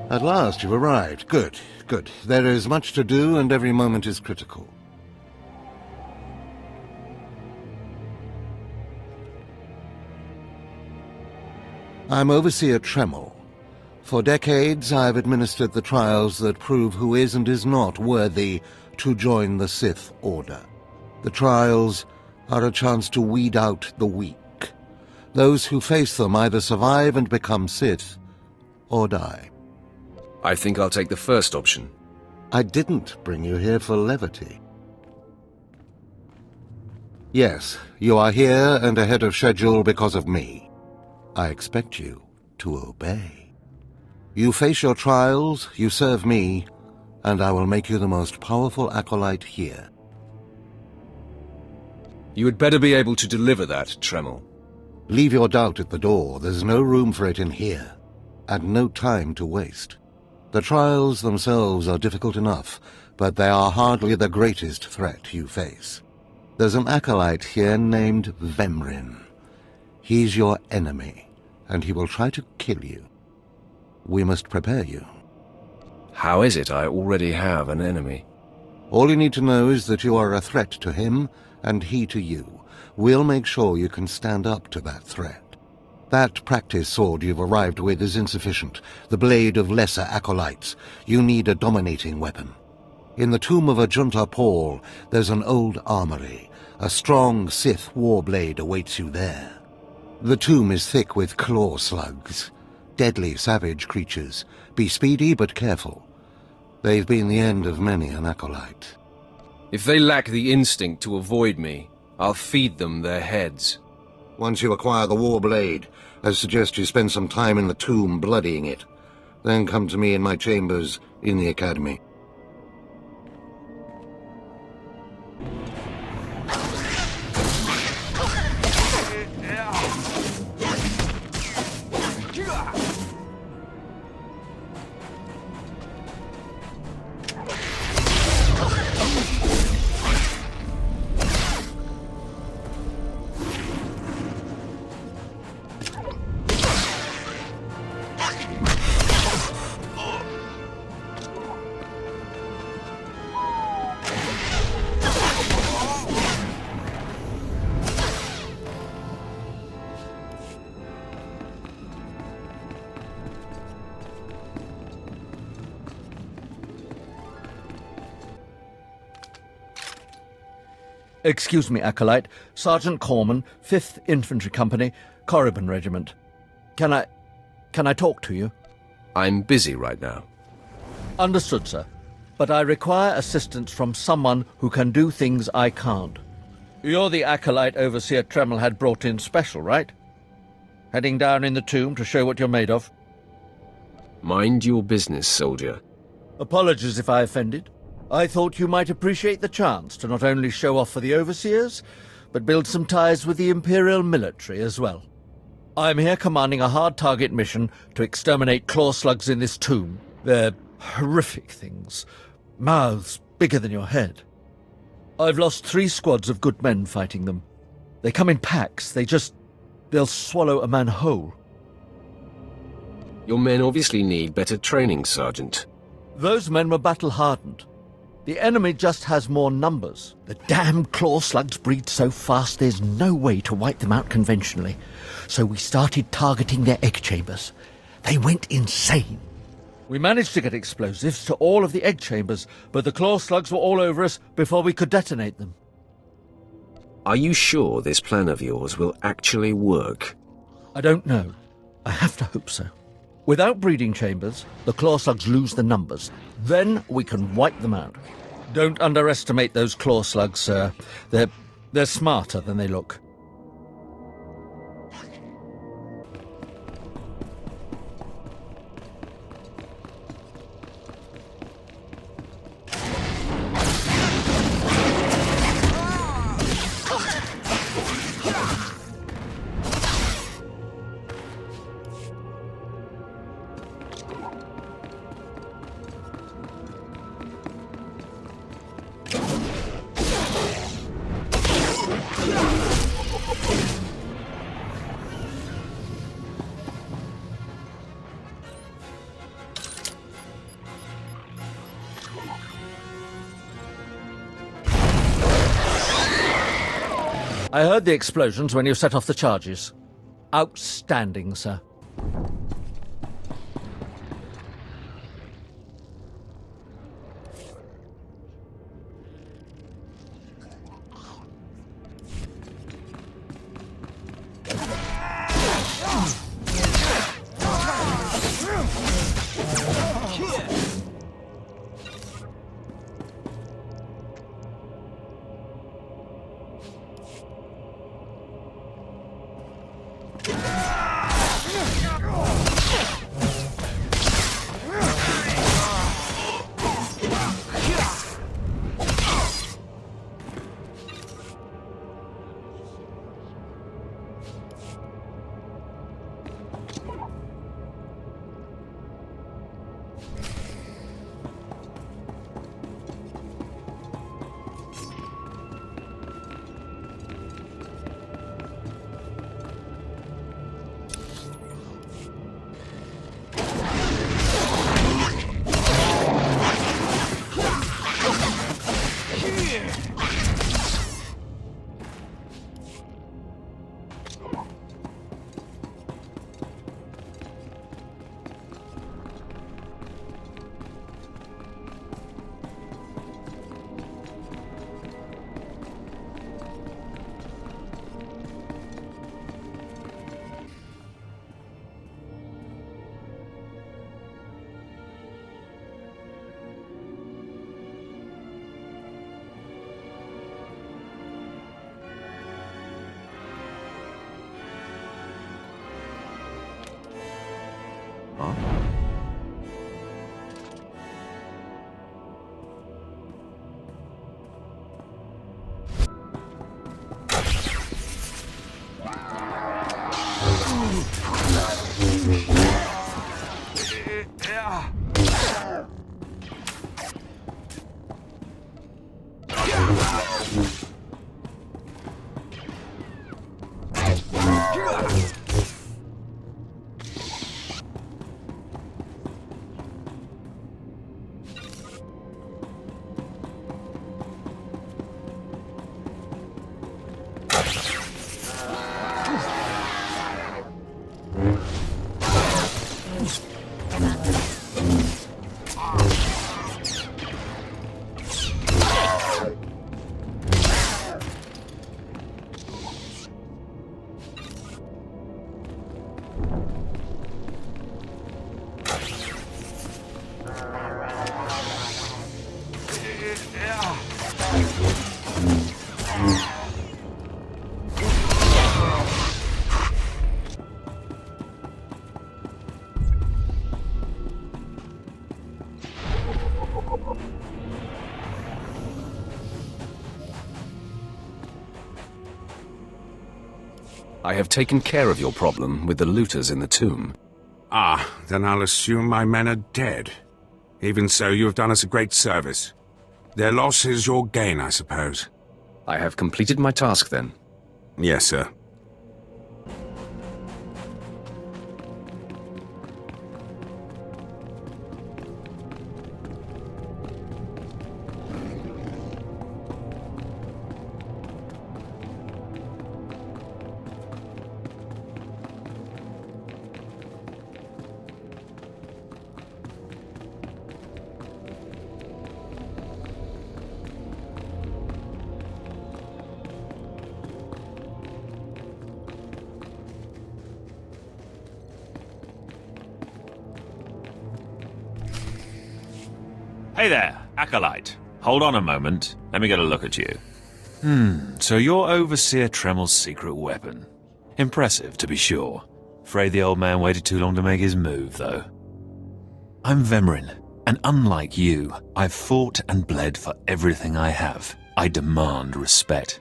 At last you've arrived. Good, good. There is much to do and every moment is critical. I'm Overseer Tremel. For decades I've administered the trials that prove who is and is not worthy to join the Sith Order. The trials are a chance to weed out the weak. Those who face them either survive and become Sith, or die. I think I'll take the first option. I didn't bring you here for levity. Yes, you are here and ahead of schedule because of me. I expect you to obey. You face your trials, you serve me, and I will make you the most powerful acolyte here. You had better be able to deliver that, Tremel. Leave your doubt at the door. There's no room for it in here, and no time to waste. The trials themselves are difficult enough, but they are hardly the greatest threat you face. There's an acolyte here named Vemrin. He's your enemy, and he will try to kill you. We must prepare you. How is it I already have an enemy? All you need to know is that you are a threat to him, and he to you. We'll make sure you can stand up to that threat. That practice sword you've arrived with is insufficient. The blade of lesser acolytes. You need a dominating weapon. In the tomb of Ajunta Paul, there's an old armory. A strong Sith warblade awaits you there. The tomb is thick with claw slugs. Deadly, savage creatures. Be speedy but careful. They've been the end of many an acolyte. If they lack the instinct to avoid me, I'll feed them their heads. Once you acquire the warblade, I suggest you spend some time in the tomb bloodying it. Then come to me in my chambers in the academy. Excuse me, Acolyte. Sergeant Corman, 5th Infantry Company, Korriban Regiment. Can I talk to you? I'm busy right now. Understood, sir. But I require assistance from someone who can do things I can't. You're the Acolyte Overseer Tremel had brought in special, right? Heading down in the tomb to show what you're made of? Mind your business, soldier. Apologies if I offended. I thought you might appreciate the chance to not only show off for the Overseers, but build some ties with the Imperial military as well. I'm here commanding a hard-target mission to exterminate claw slugs in this tomb. They're horrific things. Mouths bigger than your head. I've lost 3 squads of good men fighting them. They come in packs. They'll swallow a man whole. Your men obviously need better training, Sergeant. Those men were battle-hardened. The enemy just has more numbers. The damn claw slugs breed so fast there's no way to wipe them out conventionally. So we started targeting their egg chambers. They went insane. We managed to get explosives to all of the egg chambers, but the claw slugs were all over us before we could detonate them. Are you sure this plan of yours will actually work? I don't know. I have to hope so. Without breeding chambers, the claw slugs lose the numbers. Then we can wipe them out. Don't underestimate those claw slugs, sir. They're smarter than they look. I heard the explosions when you set off the charges. Outstanding, sir. I have taken care of your problem with the looters in the tomb. Ah, then I'll assume my men are dead. Even so, you have done us a great service. Their loss is your gain, I suppose. I have completed my task then. Yes, sir. Hey there, Acolyte. Hold on a moment. Let me get a look at you. So you're Overseer Tremel's secret weapon. Impressive, to be sure. Afraid the old man waited too long to make his move, though. I'm Vemrin, and unlike you, I've fought and bled for everything I have. I demand respect.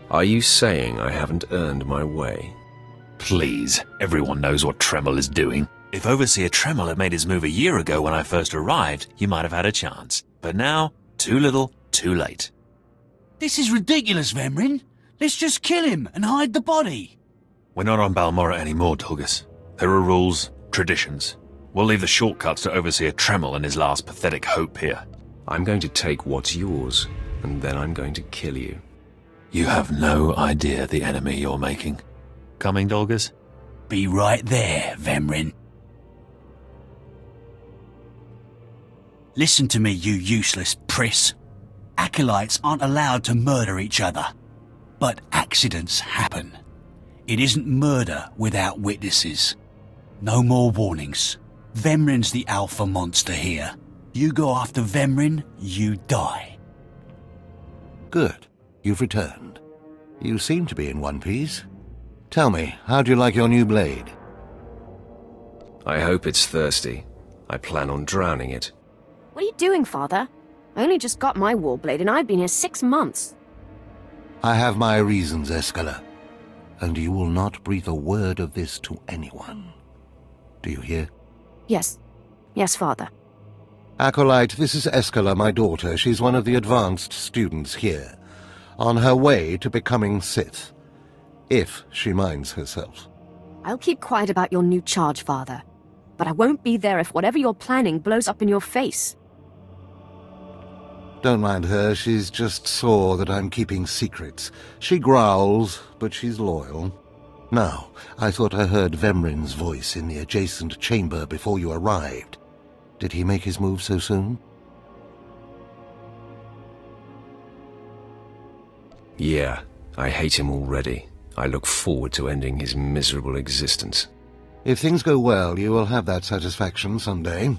Are you saying I haven't earned my way? Please, everyone knows what Tremel is doing. If Overseer Tremel had made his move a year ago when I first arrived, you might have had a chance. But now, too little, too late. This is ridiculous, Vemrin. Let's just kill him and hide the body. We're not on Balmorra anymore, Tulgus. There are rules, traditions. We'll leave the shortcuts to Overseer Tremel and his last pathetic hope here. I'm going to take what's yours. and then I'm going to kill you. You have no idea the enemy you're making. Coming, Dolgus? Be right there, Vemrin. Listen to me, you useless priss. Acolytes aren't allowed to murder each other. But accidents happen. It isn't murder without witnesses. No more warnings. Vemrin's the alpha monster here. You go after Vemrin, you die. Good. You've returned. You seem to be in one piece. Tell me, how do you like your new blade? I hope it's thirsty. I plan on drowning it. What are you doing, Father? I only just got my warblade and I've been here 6 months. I have my reasons, Escala. And you will not breathe a word of this to anyone. Do you hear? Yes. Yes, Father. Acolyte, this is Escala, my daughter. She's one of the advanced students here. On her way to becoming Sith. If she minds herself. I'll keep quiet about your new charge, Father. But I won't be there if whatever you're planning blows up in your face. Don't mind her, she's just sore that I'm keeping secrets. She growls, but she's loyal. Now, I thought I heard Vemrin's voice in the adjacent chamber before you arrived. Did he make his move so soon? Yeah, I hate him already. I look forward to ending his miserable existence. If things go well, you will have that satisfaction someday.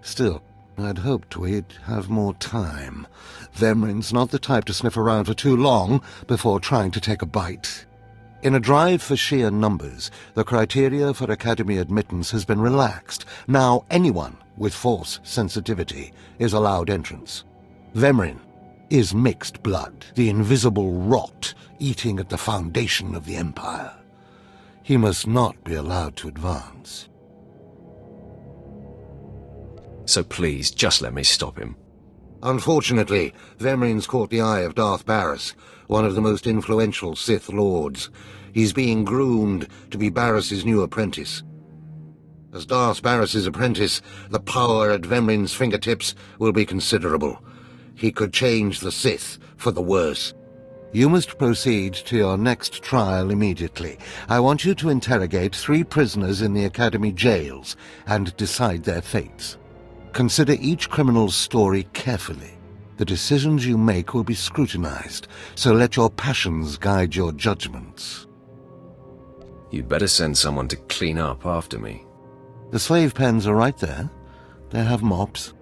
Still, I'd hoped we'd have more time. Vemrin's not the type to sniff around for too long before trying to take a bite. In a drive for sheer numbers, the criteria for Academy admittance has been relaxed. Now anyone with Force sensitivity is allowed entrance. Vemrin is mixed blood, the invisible rot eating at the foundation of the Empire. He must not be allowed to advance. So please, just let me stop him. Unfortunately, Vemrin's caught the eye of Darth Barris, one of the most influential Sith Lords. He's being groomed to be Barris's new apprentice. As Darth Barris's apprentice, the power at Vemrin's fingertips will be considerable. He could change the Sith for the worse. You must proceed to your next trial immediately. I want you to interrogate 3 prisoners in the Academy jails and decide their fates. Consider each criminal's story carefully. The decisions you make will be scrutinized, so let your passions guide your judgments. You'd better send someone to clean up after me. The slave pens are right there. They have mops.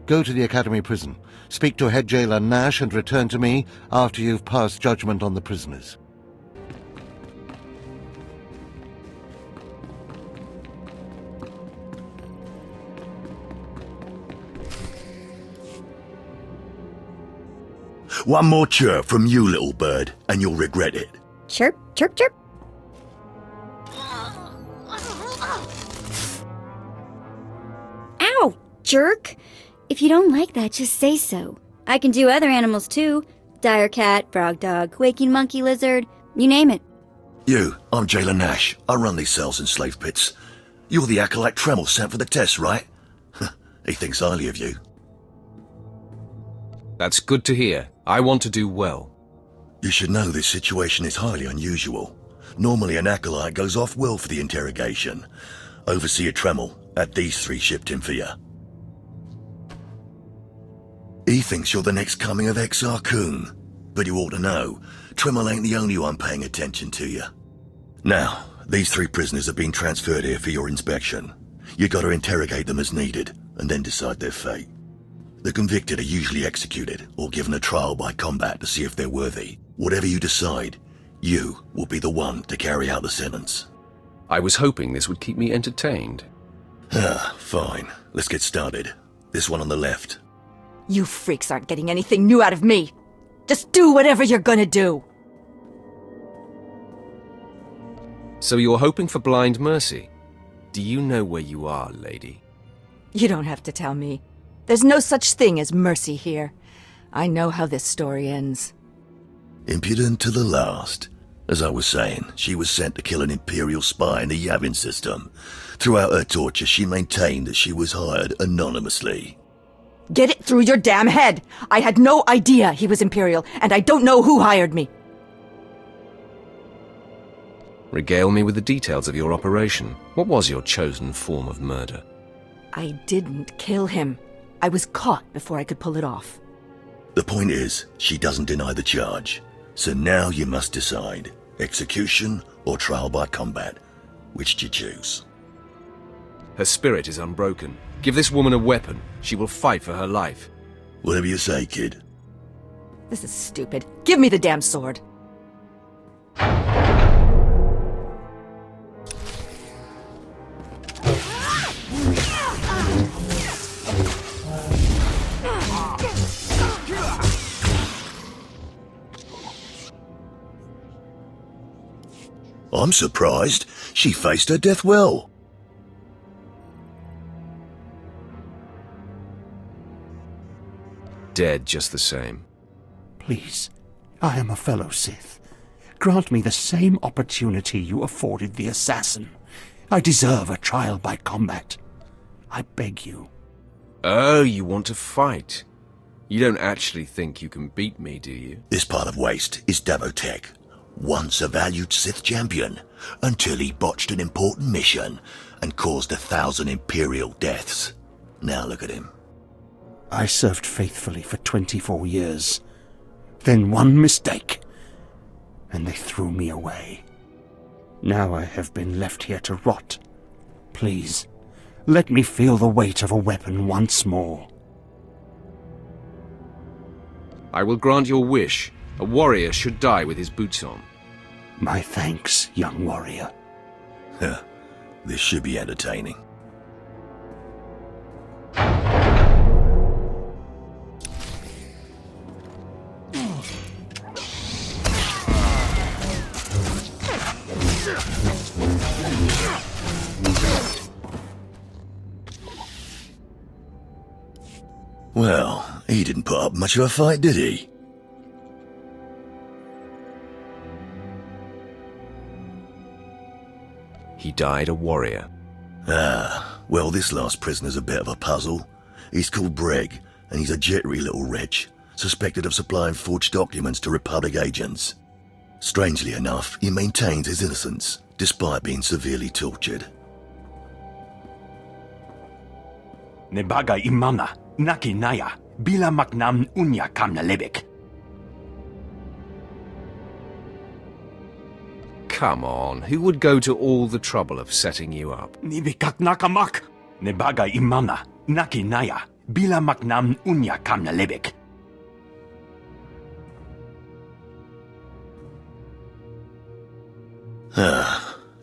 Go to the Academy prison. Speak to head jailer Nash and return to me after you've passed judgment on the prisoners. One more chirp from you, little bird, and you'll regret it. Chirp, chirp, chirp. Ow, jerk. If you don't like that, just say so. I can do other animals too. Dire cat, frog dog, waking monkey lizard, you name it. You, I'm Jailer Nash. I run these cells and slave pits. You're the acolyte Tremel sent for the test, right? He thinks highly of you. That's good to hear. I want to do well. You should know this situation is highly unusual. Normally an acolyte goes off-will for the interrogation. Overseer Tremel had these 3 shipped in for you. He thinks you're the next coming of Exar Kun, but you ought to know, Tremel ain't the only one paying attention to you. Now, these 3 prisoners have been transferred here for your inspection. You got to interrogate them as needed, and then decide their fate. The convicted are usually executed, or given a trial by combat to see if they're worthy. Whatever you decide, you will be the one to carry out the sentence. I was hoping this would keep me entertained. Fine. Let's get started. This one on the left. You freaks aren't getting anything new out of me. Just do whatever you're gonna do. So you're hoping for blind mercy? Do you know where you are, lady? You don't have to tell me. There's no such thing as mercy here. I know how this story ends. Impudent to the last. As I was saying, she was sent to kill an Imperial spy in the Yavin system. Throughout her torture, she maintained that she was hired anonymously. Get it through your damn head! I had no idea he was Imperial, and I don't know who hired me. Regale me with the details of your operation. What was your chosen form of murder? I didn't kill him. I was caught before I could pull it off. The point is, she doesn't deny the charge. So now you must decide. Execution or trial by combat. Which do you choose? Her spirit is unbroken. Give this woman a weapon. She will fight for her life. Whatever you say, kid. This is stupid. Give me the damn sword. I'm surprised. She faced her death well. Dead just the same. Please, I am a fellow Sith. Grant me the same opportunity you afforded the assassin. I deserve a trial by combat. I beg you. Oh, you want to fight? You don't actually think you can beat me, do you? This part of Waste is Davotech, once a valued Sith champion, until he botched an important mission and caused 1,000 Imperial deaths. Now look at him. I served faithfully for 24 years. Then one mistake, and they threw me away. Now I have been left here to rot. Please, let me feel the weight of a weapon once more. I will grant your wish. A warrior should die with his boots on. My thanks, young warrior. This should be entertaining. Well, he didn't put up much of a fight, did he? He died a warrior. Well, this last prisoner's a bit of a puzzle. He's called Breg, and he's a jittery little wretch, suspected of supplying forged documents to Republic agents. Strangely enough, he maintains his innocence, despite being severely tortured. Nebaga imana, naki naya, bila maknam unya kamna lebek. Come on, who would go to all the trouble of setting you up? Nibikak nakamak. Nebaga imana, naki naya, bila maknam unya kamna lebek.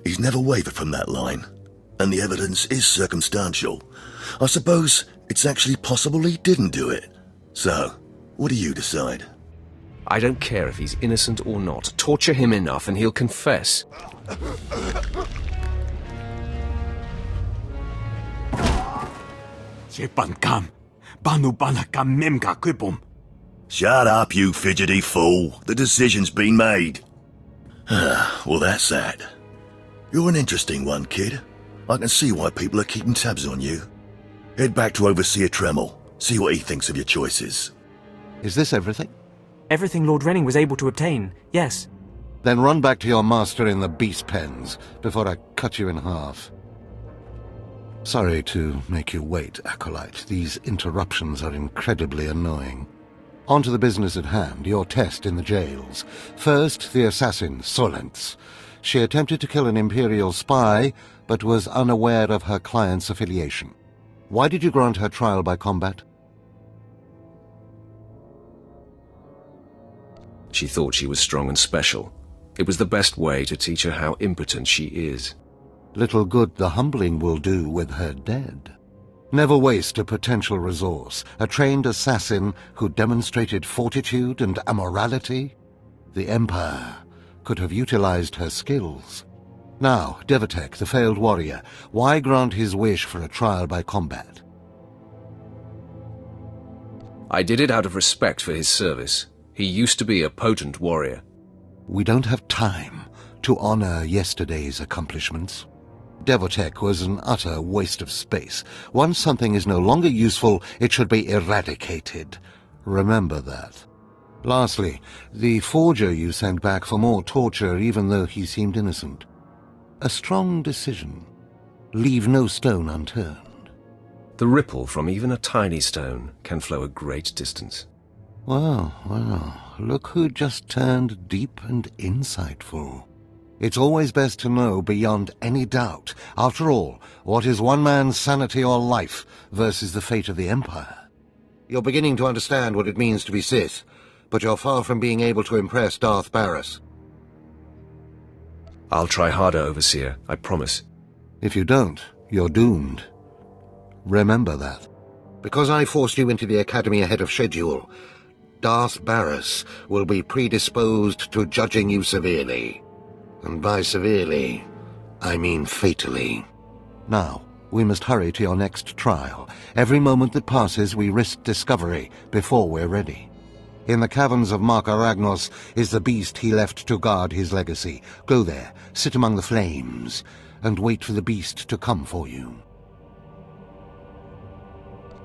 He's never wavered from that line, and the evidence is circumstantial. I suppose it's actually possible he didn't do it. So, what do you decide? I don't care if he's innocent or not. Torture him enough and he'll confess. Shut up, you fidgety fool. The decision's been made. Well, that's that. You're an interesting one, kid. I can see why people are keeping tabs on you. Head back to Overseer Tremel. See what he thinks of your choices. Is this everything? Everything Lord Renning was able to obtain, yes. Then run back to your master in the beast pens before I cut you in half. Sorry to make you wait, Acolyte. These interruptions are incredibly annoying. On to the business at hand, your test in the jails. First, the assassin, Solentz. She attempted to kill an Imperial spy, but was unaware of her client's affiliation. Why did you grant her trial by combat? She thought she was strong and special. It was the best way to teach her how impotent she is. Little good the humbling will do with her dead. Never waste a potential resource. A trained assassin who demonstrated fortitude and amorality. The Empire could have utilized her skills. Now, Davotech, the failed warrior, why grant his wish for a trial by combat? I did it out of respect for his service. He used to be a potent warrior. We don't have time to honor yesterday's accomplishments. Devotech was an utter waste of space. Once something is no longer useful, it should be eradicated. Remember that. Lastly, the forger you sent back for more torture even though he seemed innocent. A strong decision. Leave no stone unturned. The ripple from even a tiny stone can flow a great distance. Well, look who just turned deep and insightful. It's always best to know beyond any doubt. After all, what is one man's sanity or life versus the fate of the Empire? You're beginning to understand what it means to be Sith, but you're far from being able to impress Darth Barris. I'll try harder, Overseer, I promise. If you don't, you're doomed. Remember that. Because I forced you into the Academy ahead of schedule, Darth Barris will be predisposed to judging you severely. And by severely, I mean fatally. Now, we must hurry to your next trial. Every moment that passes, we risk discovery before we're ready. In the caverns of Mark Aragnos is the beast he left to guard his legacy. Go there, sit among the flames, and wait for the beast to come for you.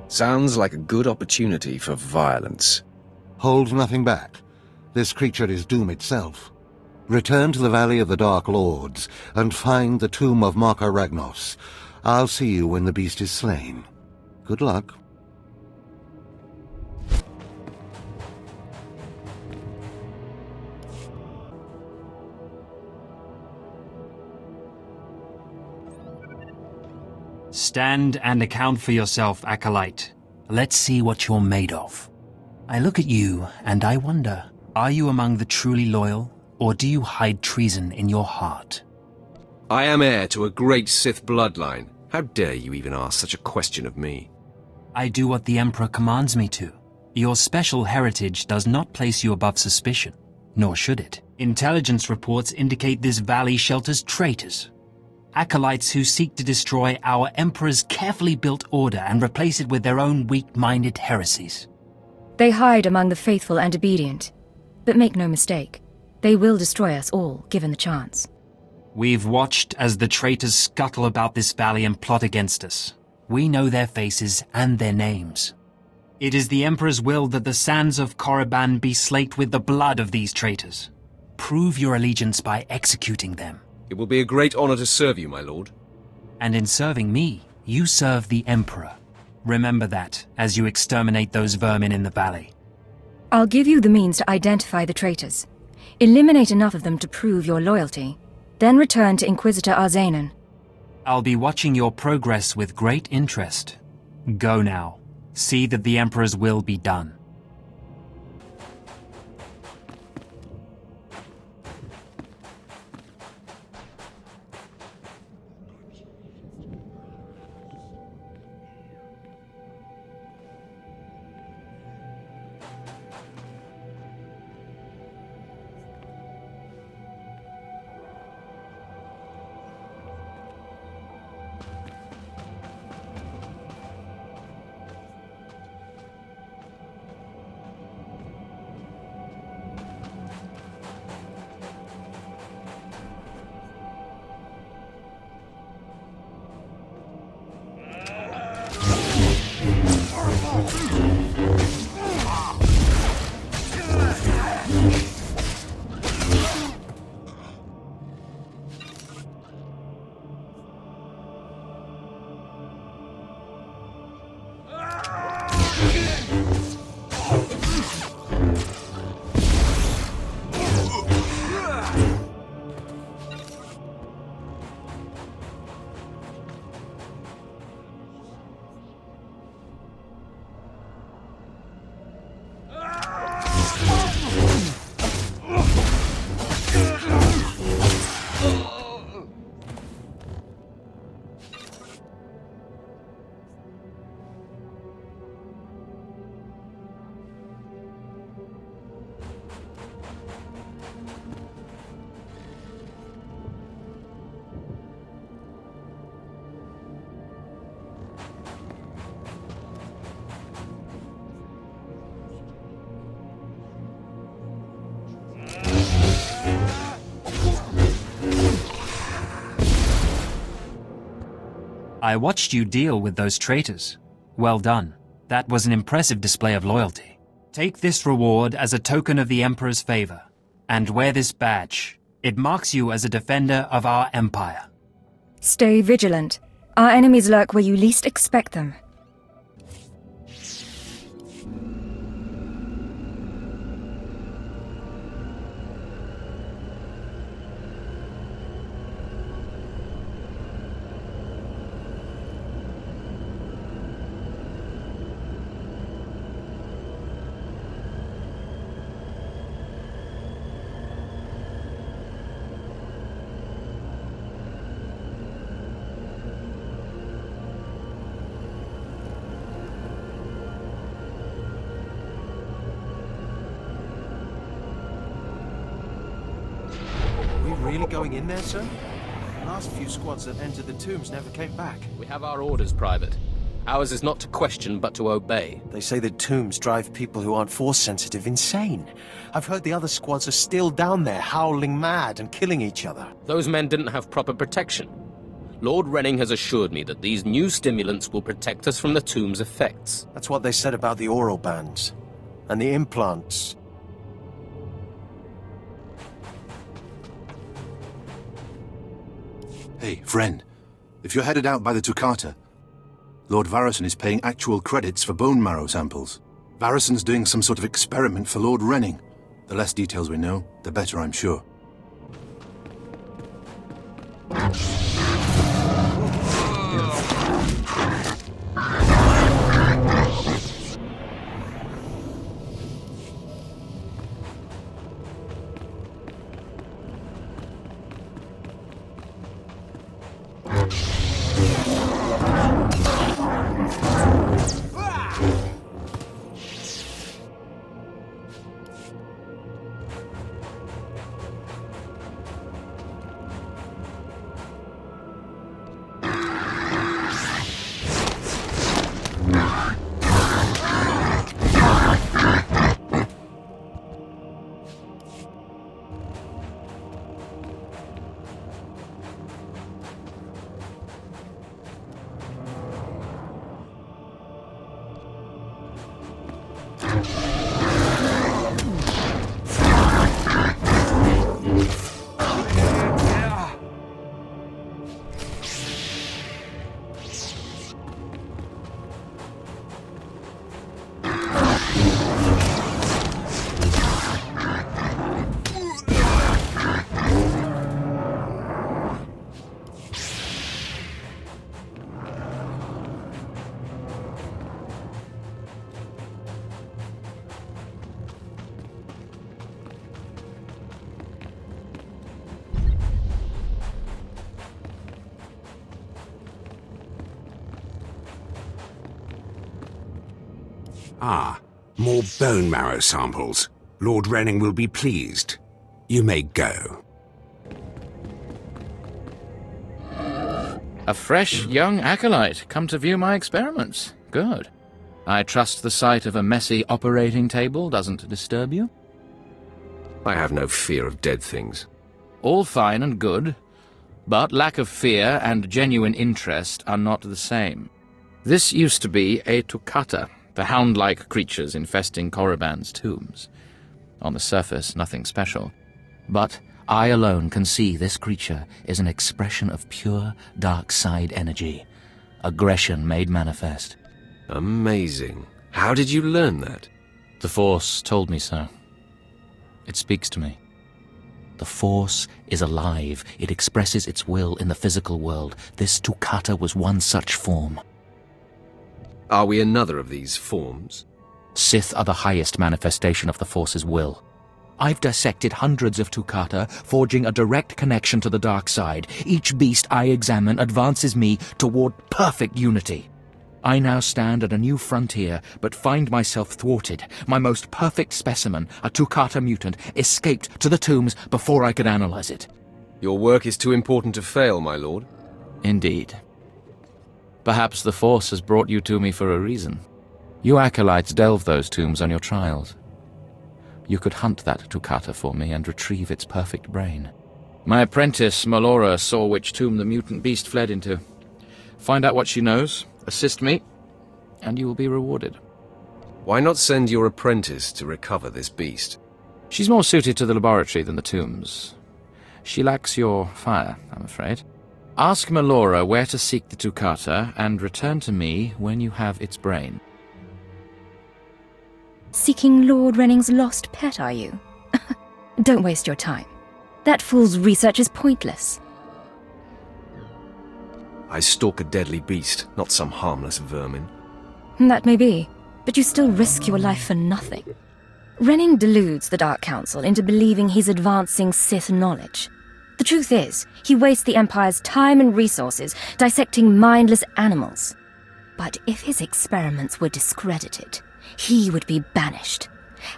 Sounds like a good opportunity for violence. Hold nothing back. This creature is doom itself. Return to the Valley of the Dark Lords, and find the tomb of Mark Aragnos. I'll see you when the beast is slain. Good luck. Stand and account for yourself, Acolyte. Let's see what you're made of. I look at you, and I wonder, are you among the truly loyal, or do you hide treason in your heart? I am heir to a great Sith bloodline. How dare you even ask such a question of me? I do what the Emperor commands me to. Your special heritage does not place you above suspicion, nor should it. Intelligence reports indicate this valley shelters traitors. Acolytes who seek to destroy our Emperor's carefully built order and replace it with their own weak-minded heresies. They hide among the faithful and obedient. But make no mistake, they will destroy us all, given the chance. We've watched as the traitors scuttle about this valley and plot against us. We know their faces and their names. It is the Emperor's will that the sands of Korriban be slaked with the blood of these traitors. Prove your allegiance by executing them. It will be a great honor to serve you, my lord. And in serving me, you serve the Emperor. Remember that, as you exterminate those vermin in the valley. I'll give you the means to identify the traitors. Eliminate enough of them to prove your loyalty. Then return to Inquisitor Arzanan. I'll be watching your progress with great interest. Go now. See that the Emperor's will be done. I watched you deal with those traitors. Well done. That was an impressive display of loyalty. Take this reward as a token of the Emperor's favor, and wear this badge. It marks you as a defender of our empire. Stay vigilant. Our enemies lurk where you least expect them. Really going in there, sir? The last few squads that entered the tombs never came back. We have our orders, Private. Ours is not to question, but to obey. They say the tombs drive people who aren't Force-sensitive insane. I've heard the other squads are still down there, howling mad and killing each other. Those men didn't have proper protection. Lord Renning has assured me that these new stimulants will protect us from the tomb's effects. That's what they said about the oral bands. And the implants. Hey, friend. If you're headed out by the Toccata, Lord Varison is paying actual credits for bone marrow samples. Varison's doing some sort of experiment for Lord Renning. The less details we know, the better, I'm sure. Ah, more bone marrow samples. Lord Renning will be pleased. You may go. A fresh young acolyte come to view my experiments. Good. I trust the sight of a messy operating table doesn't disturb you? I have no fear of dead things. All fine and good, but lack of fear and genuine interest are not the same. This used to be a Toccata, the hound-like creatures infesting Korriban's tombs. On the surface, nothing special. But I alone can see this creature is an expression of pure dark side energy. Aggression made manifest. Amazing. How did you learn that? The Force told me so. It speaks to me. The Force is alive. It expresses its will in the physical world. This Toccata was one such form. Are we another of these forms? Sith are the highest manifestation of the Force's will. I've dissected hundreds of Toccata, forging a direct connection to the dark side. Each beast I examine advances me toward perfect unity. I now stand at a new frontier, but find myself thwarted. My most perfect specimen, a Toccata mutant, escaped to the tombs before I could analyze it. Your work is too important to fail, my lord. Indeed. Perhaps the Force has brought you to me for a reason. You acolytes delve those tombs on your trials. You could hunt that Toccata for me and retrieve its perfect brain. My apprentice, Melora, saw which tomb the mutant beast fled into. Find out what she knows, assist me, and you will be rewarded. Why not send your apprentice to recover this beast? She's more suited to the laboratory than the tombs. She lacks your fire, I'm afraid. Ask Melora where to seek the Toccata, and return to me when you have its brain. Seeking Lord Renning's lost pet, are you? Don't waste your time. That fool's research is pointless. I stalk a deadly beast, not some harmless vermin. That may be, but you still risk your life for nothing. Renning deludes the Dark Council into believing he's advancing Sith knowledge. The truth is, he wastes the Empire's time and resources dissecting mindless animals. But if his experiments were discredited, he would be banished,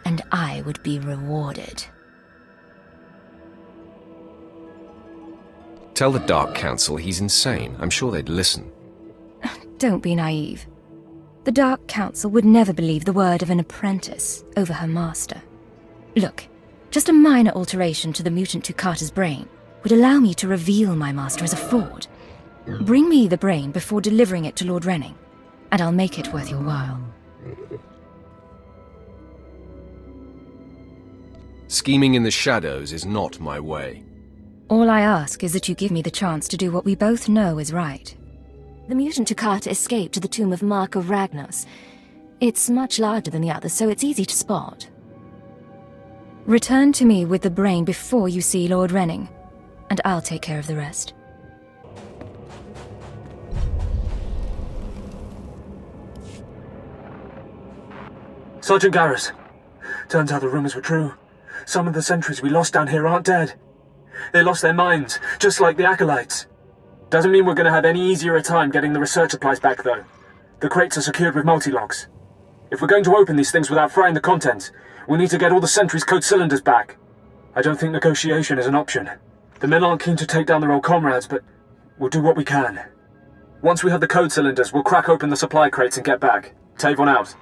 and I would be rewarded. Tell the Dark Council he's insane. I'm sure they'd listen. Don't be naive. The Dark Council would never believe the word of an apprentice over her master. Look, just a minor alteration to the mutant Toccata's brain would allow me to reveal my master as a fraud. Bring me the brain before delivering it to Lord Renning, and I'll make it worth your while. Scheming in the shadows is not my way. All I ask is that you give me the chance to do what we both know is right. The mutant Toccata escaped to the tomb of Mark of Ragnos. It's much larger than the others, so it's easy to spot. Return to me with the brain before you see Lord Renning, and I'll take care of the rest. Sergeant Garrus. Turns out the rumors were true. Some of the sentries we lost down here aren't dead. They lost their minds, just like the Acolytes. Doesn't mean we're going to have any easier a time getting the research supplies back, though. The crates are secured with multi-locks. If we're going to open these things without frying the contents, we need to get all the sentries' code cylinders back. I don't think negotiation is an option. The men aren't keen to take down their old comrades, but we'll do what we can. Once we have the code cylinders, we'll crack open the supply crates and get back. Tavon out.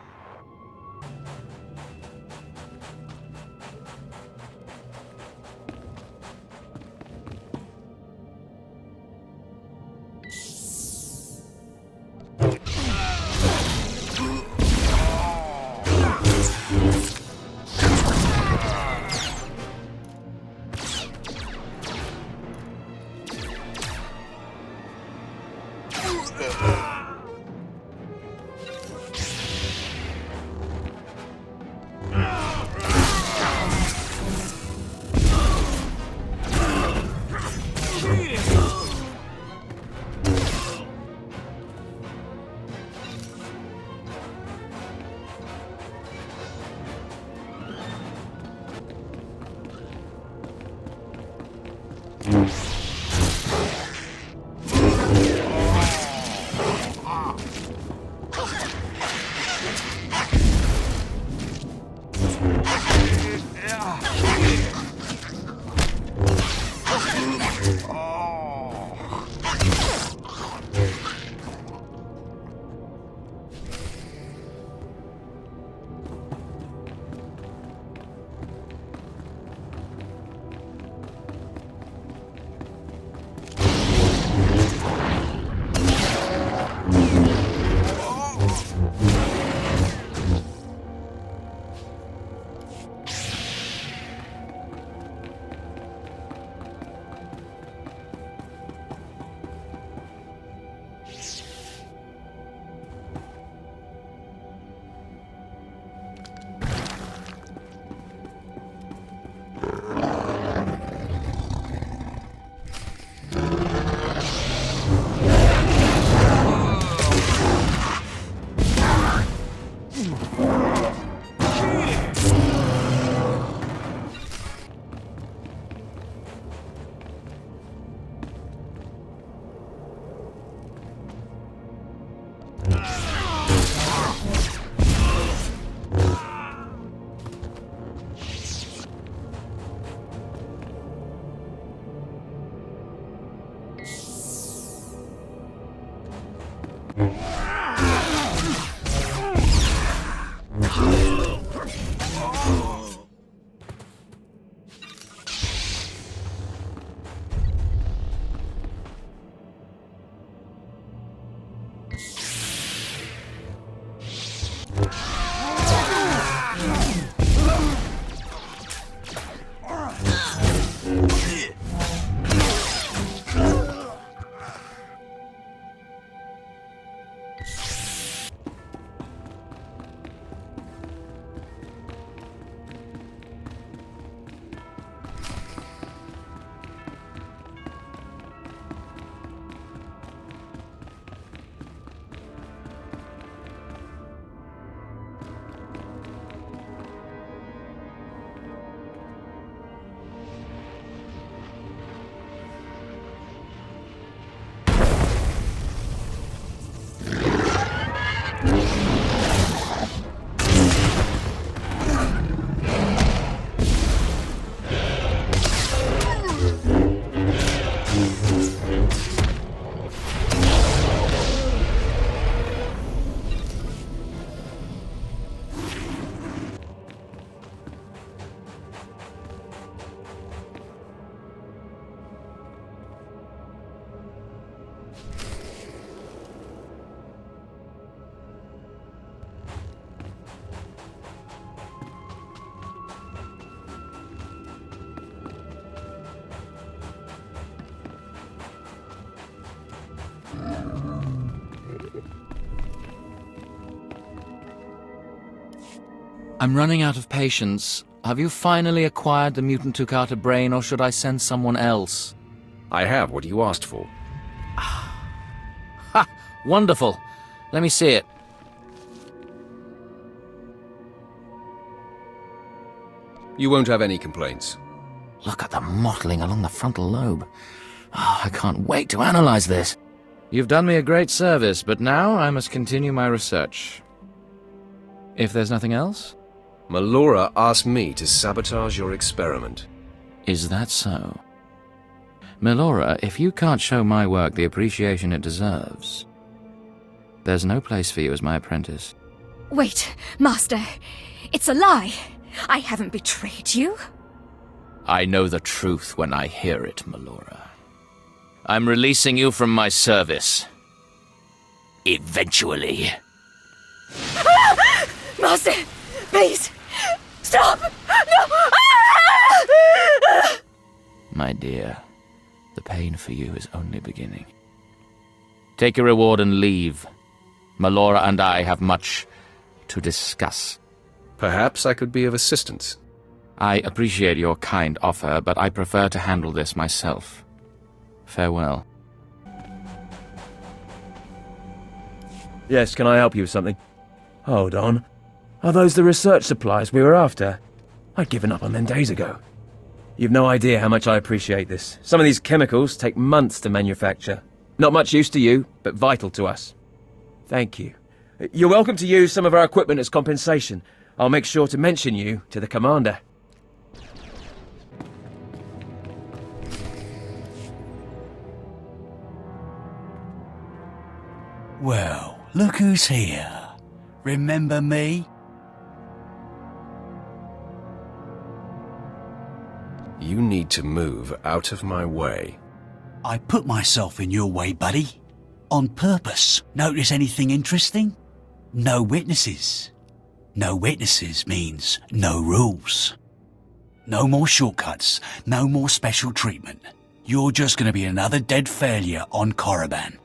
I'm running out of patience. Have you finally acquired the mutant Tukata brain, or should I send someone else? I have what you asked for. Ha! Wonderful. Let me see it. You won't have any complaints. Look at the mottling along the frontal lobe. Oh, I can't wait to analyze this. You've done me a great service, but now I must continue my research. If there's nothing else? Melora asked me to sabotage your experiment. Is that so? Melora, if you can't show my work the appreciation it deserves, there's no place for you as my apprentice. Wait, Master. It's a lie. I haven't betrayed you. I know the truth when I hear it, Melora. I'm releasing you from my service. Eventually. Master, please, stop! No! My dear, the pain for you is only beginning. Take your reward and leave. Melora and I have much to discuss. Perhaps I could be of assistance. I appreciate your kind offer, but I prefer to handle this myself. Farewell. Yes, can I help you with something? Hold on. Are those the research supplies we were after? I'd given up on them days ago. You've no idea how much I appreciate this. Some of these chemicals take months to manufacture. Not much use to you, but vital to us. Thank you. You're welcome to use some of our equipment as compensation. I'll make sure to mention you to the commander. Well, look who's here. Remember me? You need to move out of my way. I put myself in your way, buddy. On purpose. Notice anything interesting? No witnesses. No witnesses means no rules. No more shortcuts. No more special treatment. You're just going to be another dead failure on Korriban.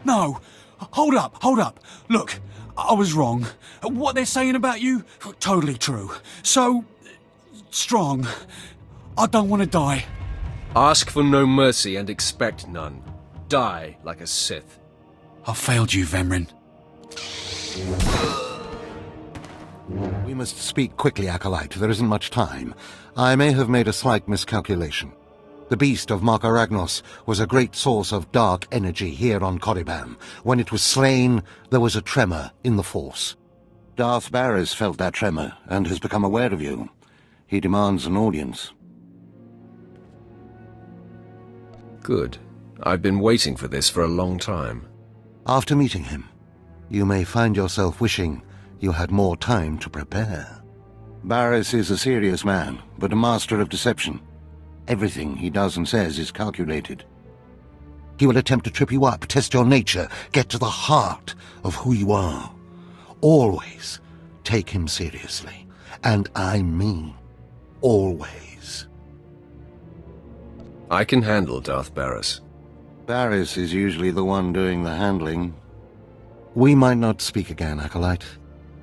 No! Hold up! Look, I was wrong. What they're saying about you, totally true. So, strong. I don't want to die. Ask for no mercy and expect none. Die like a Sith. I failed you, Vemrin. We must speak quickly, Acolyte. There isn't much time. I may have made a slight miscalculation. The beast of Makaragnos was a great source of dark energy here on Korriban. When it was slain, there was a tremor in the Force. Darth Barris felt that tremor and has become aware of you. He demands an audience. Good. I've been waiting for this for a long time. After meeting him, you may find yourself wishing you had more time to prepare. Barris is a serious man, but a master of deception. Everything he does and says is calculated. He will attempt to trip you up, test your nature, get to the heart of who you are. Always take him seriously. And I mean always. I can handle Darth Barris. Barris is usually the one doing the handling. We might not speak again, Acolyte.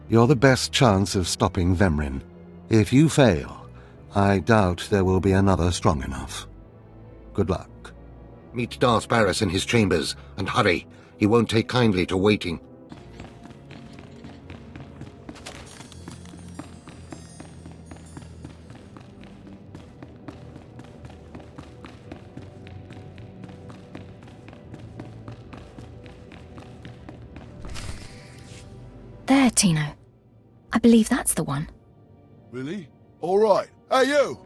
You're the best chance of stopping Vemrin. If you fail, I doubt there will be another strong enough. Good luck. Meet Darth Barris in his chambers, and hurry. He won't take kindly to waiting. There, Tino. I believe that's the one. Really? All right. Hey, you!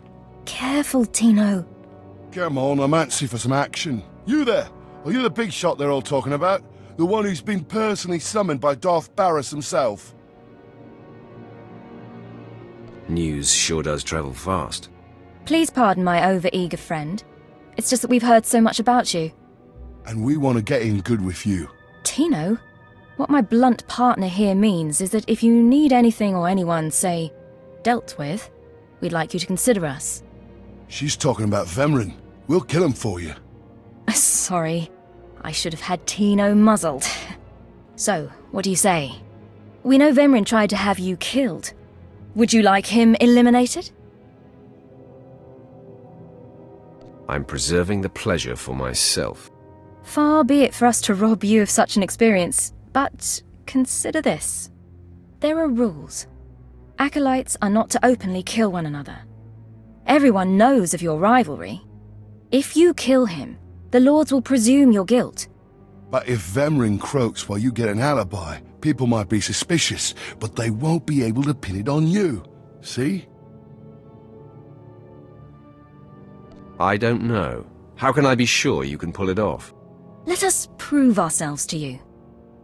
Careful, Tino. Come on, I'm antsy for some action. You there? Are you the big shot they're all talking about? The one who's been personally summoned by Darth Barris himself? News sure does travel fast. Please pardon my over-eager friend. It's just that we've heard so much about you. And we want to get in good with you. Tino, what my blunt partner here means is that if you need anything or anyone, say, dealt with, we'd like you to consider us. She's talking about Vemrin. We'll kill him for you. Sorry, I should have had Tino muzzled. So, what do you say? We know Vemrin tried to have you killed. Would you like him eliminated? I'm preserving the pleasure for myself. Far be it for us to rob you of such an experience, but consider this. There are rules. Acolytes are not to openly kill one another. Everyone knows of your rivalry. If you kill him, the Lords will presume your guilt. But if Vemrin croaks while you get an alibi, people might be suspicious, but they won't be able to pin it on you. See? I don't know. How can I be sure you can pull it off? Let us prove ourselves to you.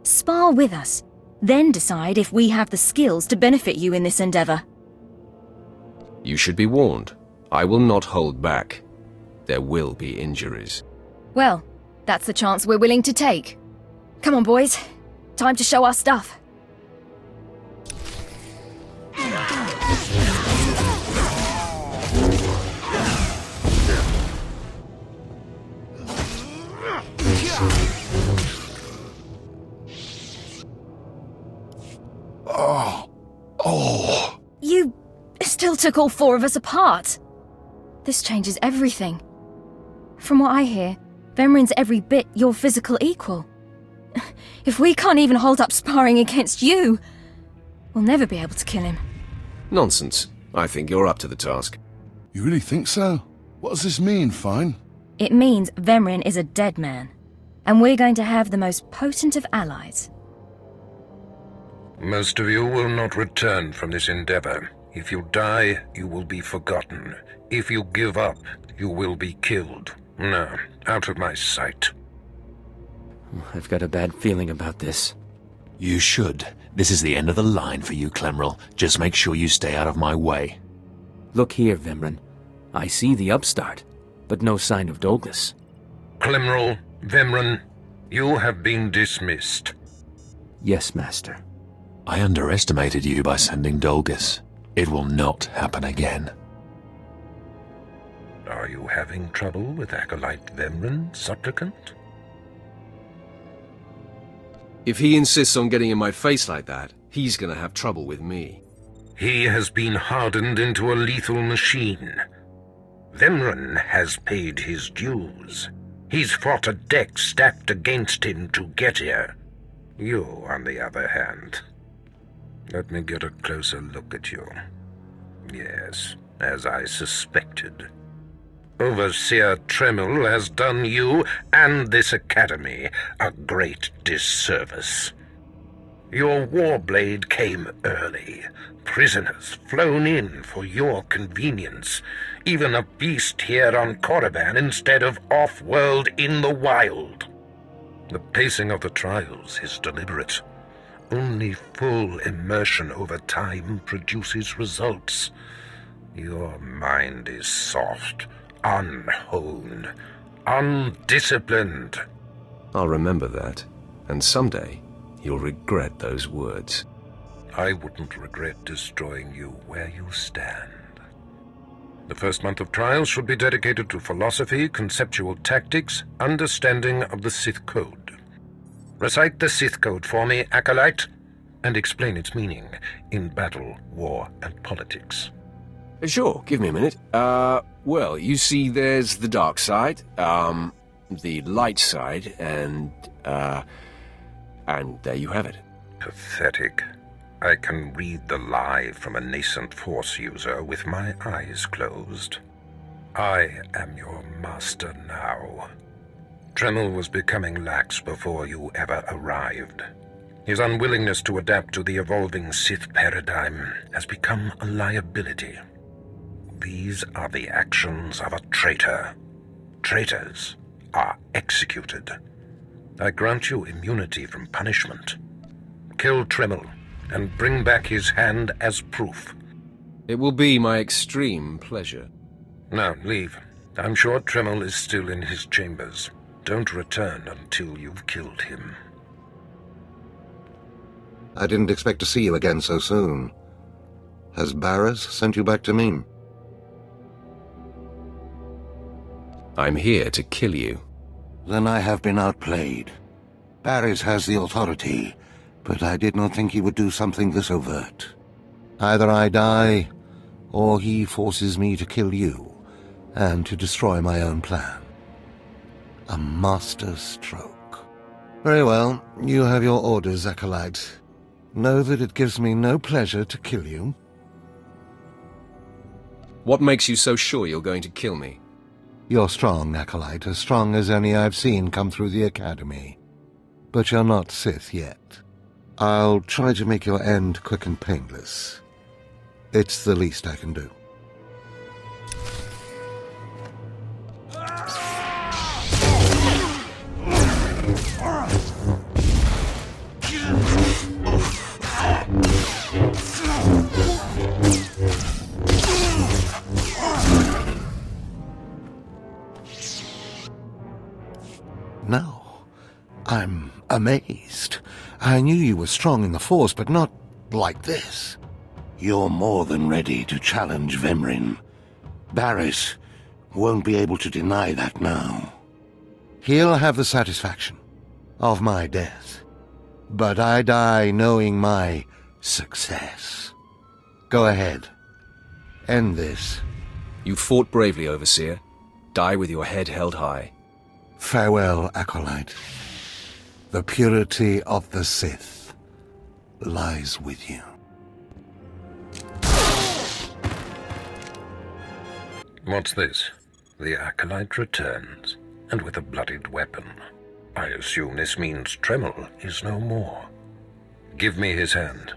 Spar with us, then decide if we have the skills to benefit you in this endeavor. You should be warned. I will not hold back. There will be injuries. Well, that's the chance we're willing to take. Come on, boys. Time to show our stuff. Oh. You still took all 4 of us apart. This changes everything. From what I hear, Vemrin's every bit your physical equal. If we can't even hold up sparring against you, we'll never be able to kill him. Nonsense. I think you're up to the task. You really think so? What does this mean, Fine? It means Vemrin is a dead man, and we're going to have the most potent of allies. Most of you will not return from this endeavor. If you die, you will be forgotten. If you give up, you will be killed. No, out of my sight. I've got a bad feeling about this. You should. This is the end of the line for you, Clemrel. Just make sure you stay out of my way. Look here, Vemrin. I see the upstart, but no sign of Dolgus. Clemrel, Vemrin, you have been dismissed. Yes, Master. I underestimated you by sending Dolgus. It will not happen again. Are you having trouble with Acolyte Vemrin, Supplicant? If he insists on getting in my face like that, he's gonna have trouble with me. He has been hardened into a lethal machine. Vemrin has paid his dues. He's fought a deck stacked against him to get here. You, on the other hand... Let me get a closer look at you. Yes, as I suspected. Overseer Tremel has done you and this academy a great disservice. Your warblade came early. Prisoners flown in for your convenience. Even a beast here on Korriban instead of off-world in the wild. The pacing of the trials is deliberate. Only full immersion over time produces results. Your mind is soft, unhoned, undisciplined. I'll remember that, and someday you'll regret those words. I wouldn't regret destroying you where you stand. The first month of trials should be dedicated to philosophy, conceptual tactics, understanding of the Sith Code. Recite the Sith Code for me, Acolyte, and explain its meaning in battle, war, and politics. Sure, give me a minute. Well, you see there's the dark side, the light side, and there you have it. Pathetic. I can read the lie from a nascent Force user with my eyes closed. I am your master now. Tremel was becoming lax before you ever arrived. His unwillingness to adapt to the evolving Sith paradigm has become a liability. These are the actions of a traitor. Traitors are executed. I grant you immunity from punishment. Kill Tremel and bring back his hand as proof. It will be my extreme pleasure. Now, leave. I'm sure Tremel is still in his chambers. Don't return until you've killed him. I didn't expect to see you again so soon. Has Barras sent you back to me? I'm here to kill you. Then I have been outplayed. Barras has the authority, but I did not think he would do something this overt. Either I die, or he forces me to kill you, and to destroy my own plan. A master stroke. Very well, you have your orders, Acolyte. Know that it gives me no pleasure to kill you. What makes you so sure you're going to kill me? You're strong, Acolyte, as strong as any I've seen come through the Academy. But you're not Sith yet. I'll try to make your end quick and painless. It's the least I can do. No, I'm amazed. I knew you were strong in the Force, but not like this. You're more than ready to challenge Vemrin. Barras won't be able to deny that now. He'll have the satisfaction of my death, but I die knowing my success. Go ahead. End this. You fought bravely, Overseer. Die with your head held high. Farewell, Acolyte. The purity of the Sith lies with you. What's this? The Acolyte returns, and with a bloodied weapon. I assume this means Tremel is no more. Give me his hand.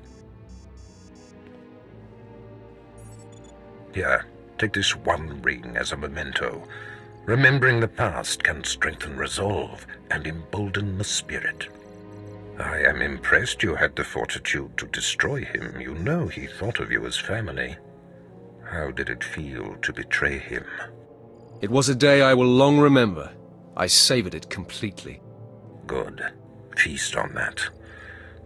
Here, take this one ring as a memento. Remembering the past can strengthen resolve and embolden the spirit. I am impressed you had the fortitude to destroy him. You know he thought of you as family. How did it feel to betray him? It was a day I will long remember. I savored it completely. Good. Feast on that.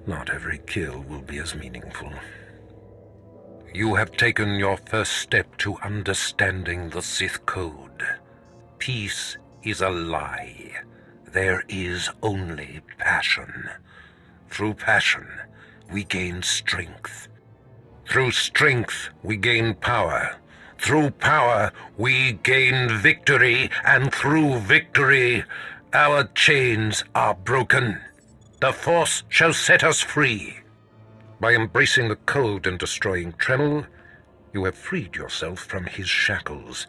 Not every kill will be as meaningful. You have taken your first step to understanding the Sith Code. Peace is a lie. There is only passion. Through passion, we gain strength. Through strength, we gain power. Through power, we gain victory. And through victory, our chains are broken. The Force shall set us free. By embracing the Code and destroying Tremel, you have freed yourself from his shackles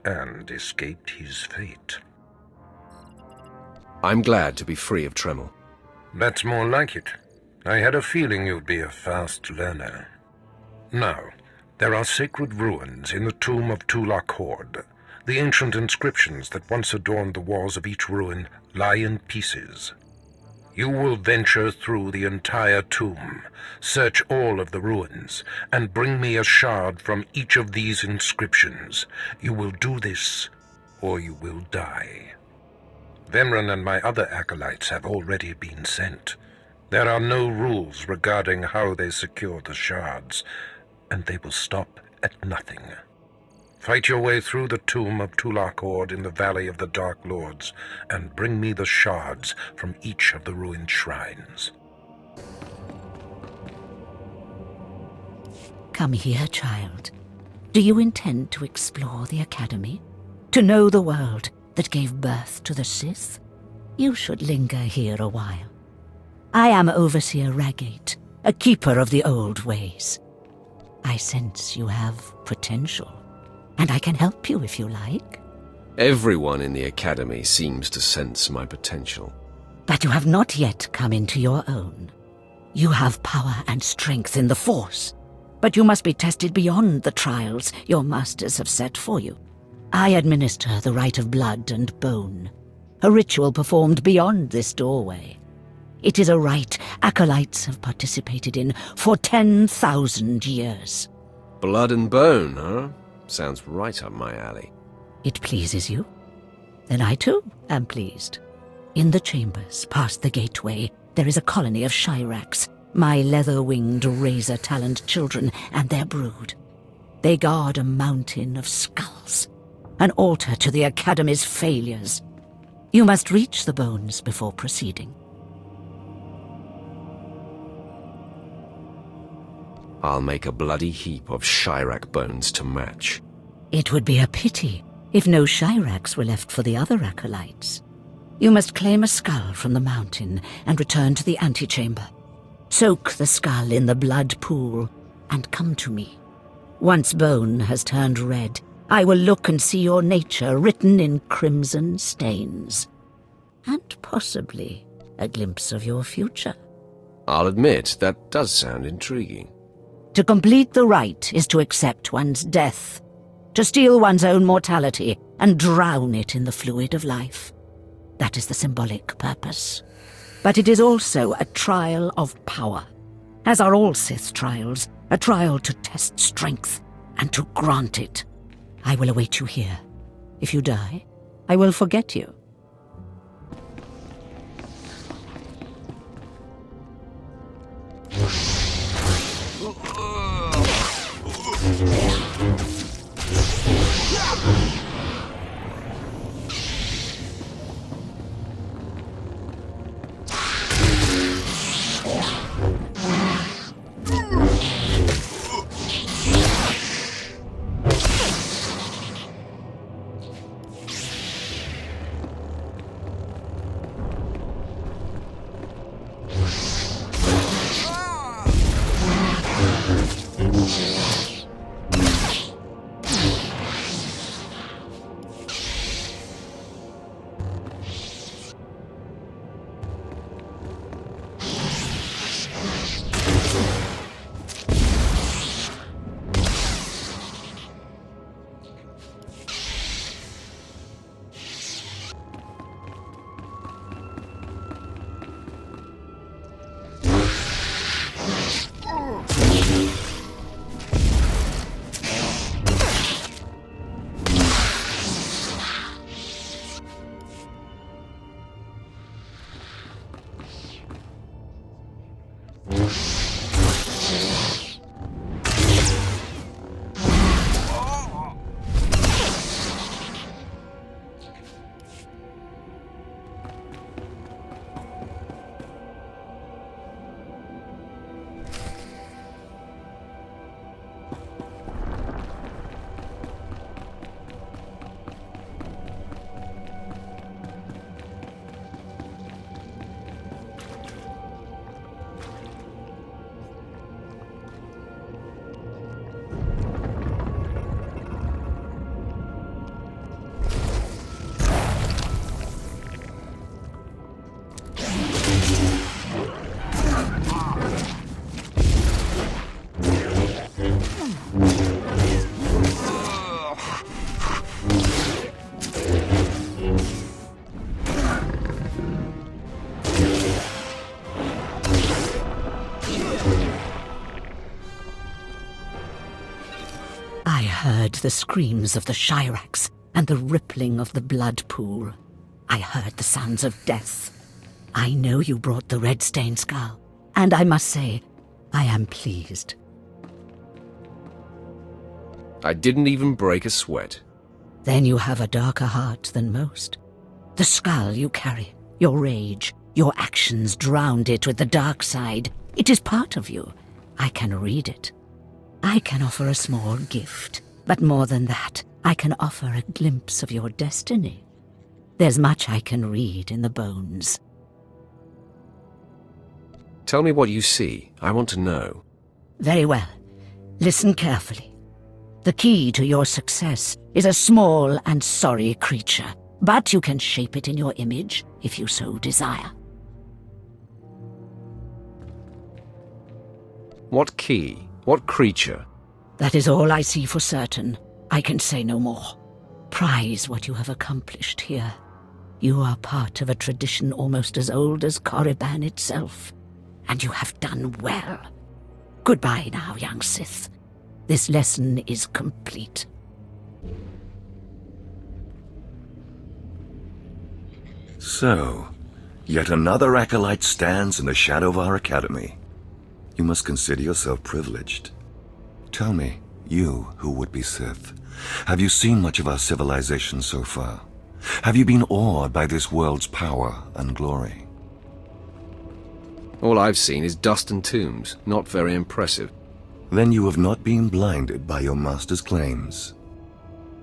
and escaped his fate. I'm glad to be free of Tremel. That's more like it. I had a feeling you'd be a fast learner. Now, there are sacred ruins in the tomb of Tulak Hord. The ancient inscriptions that once adorned the walls of each ruin lie in pieces. You will venture through the entire tomb, search all of the ruins, and bring me a shard from each of these inscriptions. You will do this, or you will die. Vemrin and my other acolytes have already been sent. There are no rules regarding how they secure the shards, and they will stop at nothing. Fight your way through the tomb of Tulak Hord in the Valley of the Dark Lords, and bring me the shards from each of the ruined shrines. Come here, child. Do you intend to explore the Academy? To know the world that gave birth to the Sith? You should linger here a while. I am Overseer Ragate, a keeper of the old ways. I sense you have potential, and I can help you if you like. Everyone in the Academy seems to sense my potential. But you have not yet come into your own. You have power and strength in the Force, but you must be tested beyond the trials your masters have set for you. I administer the rite of blood and bone, a ritual performed beyond this doorway. It is a rite acolytes have participated in for 10,000 years. Blood and bone, huh? Sounds right up my alley. It pleases you? Then I too am pleased. In the chambers, past the gateway, there is a colony of Shyraks, My leather-winged, razor-taloned children and their brood. They guard a mountain of skulls, an altar to the Academy's failures. You must reach the bones before proceeding. I'll make a bloody heap of Chirac bones to match. It would be a pity if no Chiracs were left for the other acolytes. You must claim a skull from the mountain and return to the antechamber. Soak the skull in the blood pool and come to me. Once bone has turned red, I will look and see your nature written in crimson stains. And possibly a glimpse of your future. I'll admit, that does sound intriguing. To complete the rite is to accept one's death, to steal one's own mortality and drown it in the fluid of life. That is the symbolic purpose. But it is also a trial of power, as are all Sith trials, a trial to test strength and to grant it. I will await you here. If you die, I will forget you. I heard the screams of the Chiracs and the rippling of the blood pool. I heard the sounds of death. I know you brought the red-stained skull, and I must say, I am pleased. I didn't even break a sweat. Then you have a darker heart than most. The skull you carry, your rage, your actions drowned it with the dark side. It is part of you. I can read it. I can offer a small gift, but more than that, I can offer a glimpse of your destiny. There's much I can read in the bones. Tell me what you see. I want to know. Very well. Listen carefully. The key to your success is a small and sorry creature, but you can shape it in your image if you so desire. What key? What creature? That is all I see for certain. I can say no more. Prize what you have accomplished here. You are part of a tradition almost as old as Korriban itself, and you have done well. Goodbye now, young Sith. This lesson is complete. So, yet another acolyte stands in the shadow of our academy. You must consider yourself privileged. Tell me, you who would be Sith, have you seen much of our civilization so far? Have you been awed by this world's power and glory? All I've seen is dust and tombs. Not very impressive. Then you have not been blinded by your master's claims.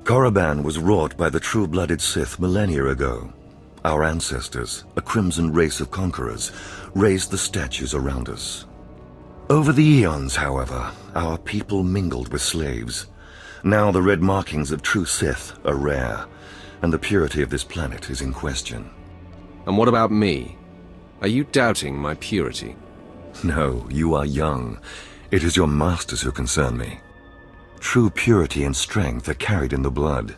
Korriban was wrought by the true-blooded Sith millennia ago. Our ancestors, a crimson race of conquerors, raised the statues around us. Over the eons, however, our people mingled with slaves. Now the red markings of true Sith are rare, and the purity of this planet is in question. And what about me? Are you doubting my purity? No, you are young. It is your masters who concern me. True purity and strength are carried in the blood.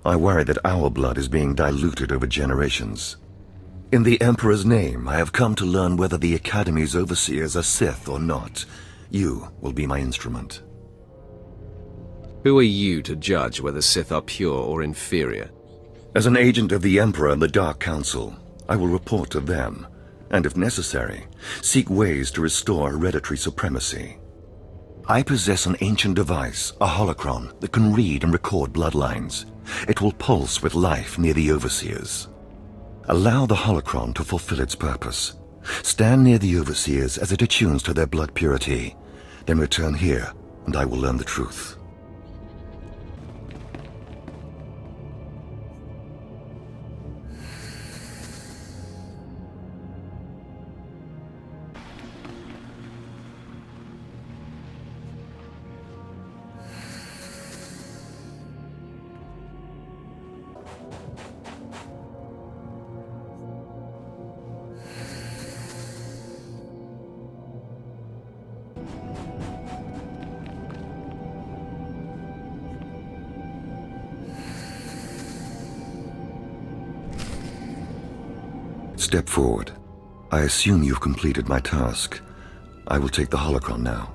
I worry that our blood is being diluted over generations. In the Emperor's name, I have come to learn whether the Academy's overseers are Sith or not. You will be my instrument. Who are you to judge whether Sith are pure or inferior? As an agent of the Emperor and the Dark Council, I will report to them, and if necessary, seek ways to restore hereditary supremacy. I possess an ancient device, a holocron, that can read and record bloodlines. It will pulse with life near the overseers. Allow the holocron to fulfill its purpose. Stand near the overseers as it attunes to their blood purity. Then return here, and I will learn the truth. Step forward. I assume you've completed my task. I will take the holocron now.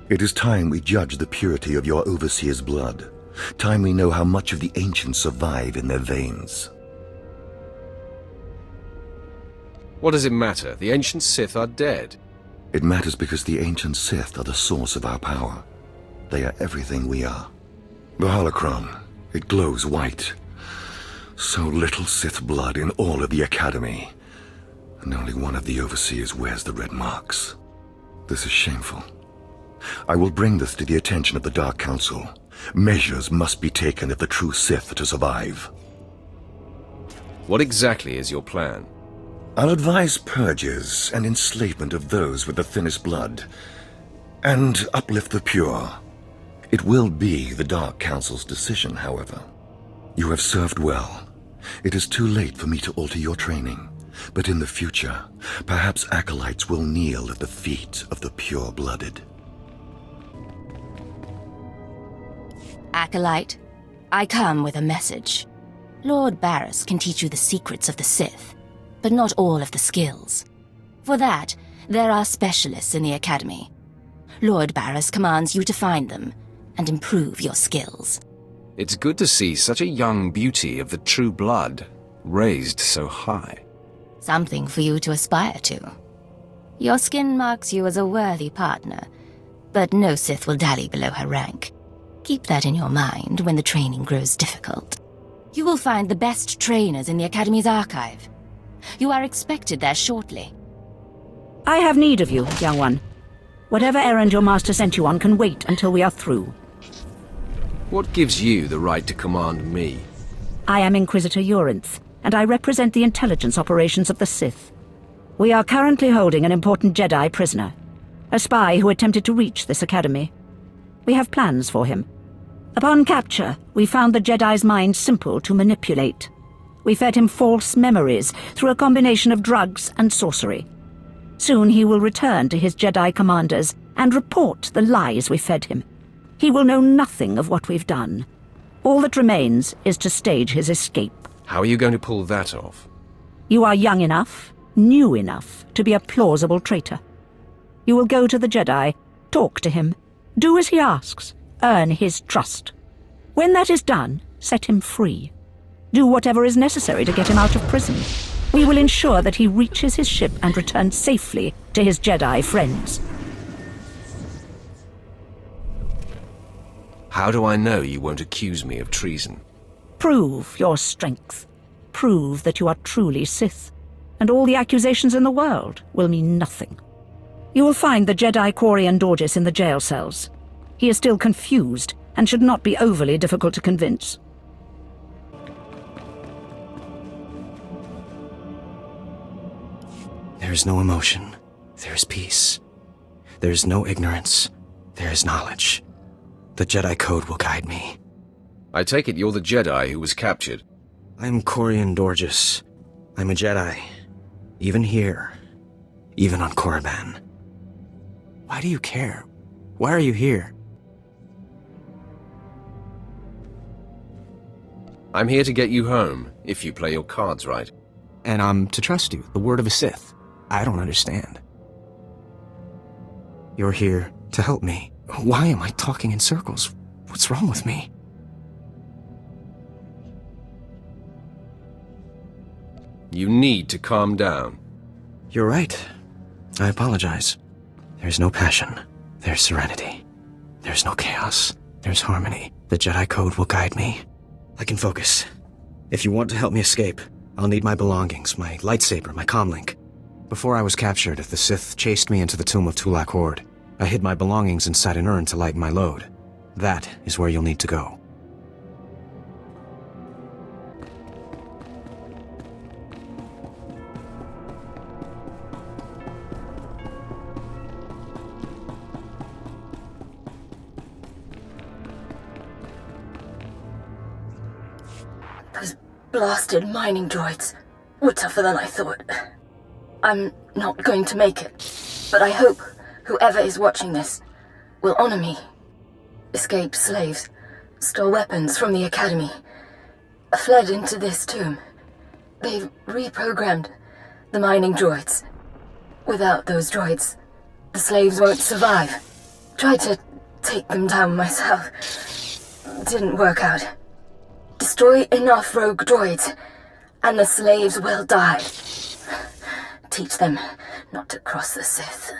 It is time we judge the purity of your overseer's blood. Time we know how much of the ancients survive in their veins. What does it matter? The ancient Sith are dead. It matters because the ancient Sith are the source of our power. They are everything we are. The holocron, it glows white. So little Sith blood in all of the Academy, and only one of the overseers wears the red marks. This is shameful. I will bring this to the attention of the Dark Council. Measures must be taken if the true Sith are to survive. What exactly is your plan? I'll advise purges and enslavement of those with the thinnest blood, and uplift the pure. It will be the Dark Council's decision, however. You have served well. It is too late for me to alter your training, but in the future, perhaps acolytes will kneel at the feet of the pure-blooded. Acolyte, I come with a message. Lord Barris can teach you the secrets of the Sith, but not all of the skills. For that, there are specialists in the Academy. Lord Barris commands you to find them and improve your skills. It's good to see such a young beauty of the true blood, raised so high. Something for you to aspire to. Your skin marks you as a worthy partner, but no Sith will dally below her rank. Keep that in your mind when the training grows difficult. You will find the best trainers in the Academy's archive. You are expected there shortly. I have need of you, young one. Whatever errand your master sent you on can wait until we are through. What gives you the right to command me? I am Inquisitor Urinth, and I represent the intelligence operations of the Sith. We are currently holding an important Jedi prisoner, a spy who attempted to reach this academy. We have plans for him. Upon capture, we found the Jedi's mind simple to manipulate. We fed him false memories through a combination of drugs and sorcery. Soon he will return to his Jedi commanders and report the lies we fed him. He will know nothing of what we've done. All that remains is to stage his escape. How are you going to pull that off? You are young enough, new enough, to be a plausible traitor. You will go to the Jedi, talk to him, do as he asks, earn his trust. When that is done, set him free. Do whatever is necessary to get him out of prison. We will ensure that he reaches his ship and returns safely to his Jedi friends. How do I know you won't accuse me of treason? Prove your strength. Prove that you are truly Sith, and all the accusations in the world will mean nothing. You will find the Jedi Korriban Dorjus in the jail cells. He is still confused and should not be overly difficult to convince. There is no emotion. There is peace. There is no ignorance. There is knowledge. The Jedi Code will guide me. I take it you're the Jedi who was captured. I'm Korriban Dorjus. I'm a Jedi. Even here. Even on Korriban. Why do you care? Why are you here? I'm here to get you home, if you play your cards right. And I'm to trust you, the word of a Sith. I don't understand. You're here to help me. Why am I talking in circles? What's wrong with me? You need to calm down. You're right. I apologize. There's no passion. There's serenity. There's no chaos. There's harmony. The Jedi Code will guide me. I can focus. If you want to help me escape, I'll need my belongings, my lightsaber, my comlink. Before I was captured, the Sith chased me into the tomb of Tulak Horde. I hid my belongings inside an urn to lighten my load. That is where you'll need to go. Those blasted mining droids were tougher than I thought. I'm not going to make it, but I hope whoever is watching this will honor me. Escaped slaves, stole weapons from the academy, fled into this tomb. They've reprogrammed the mining droids. Without those droids, the slaves won't survive. Tried to take them down myself. Didn't work out. Destroy enough rogue droids, and the slaves will die. Teach them not to cross the Sith.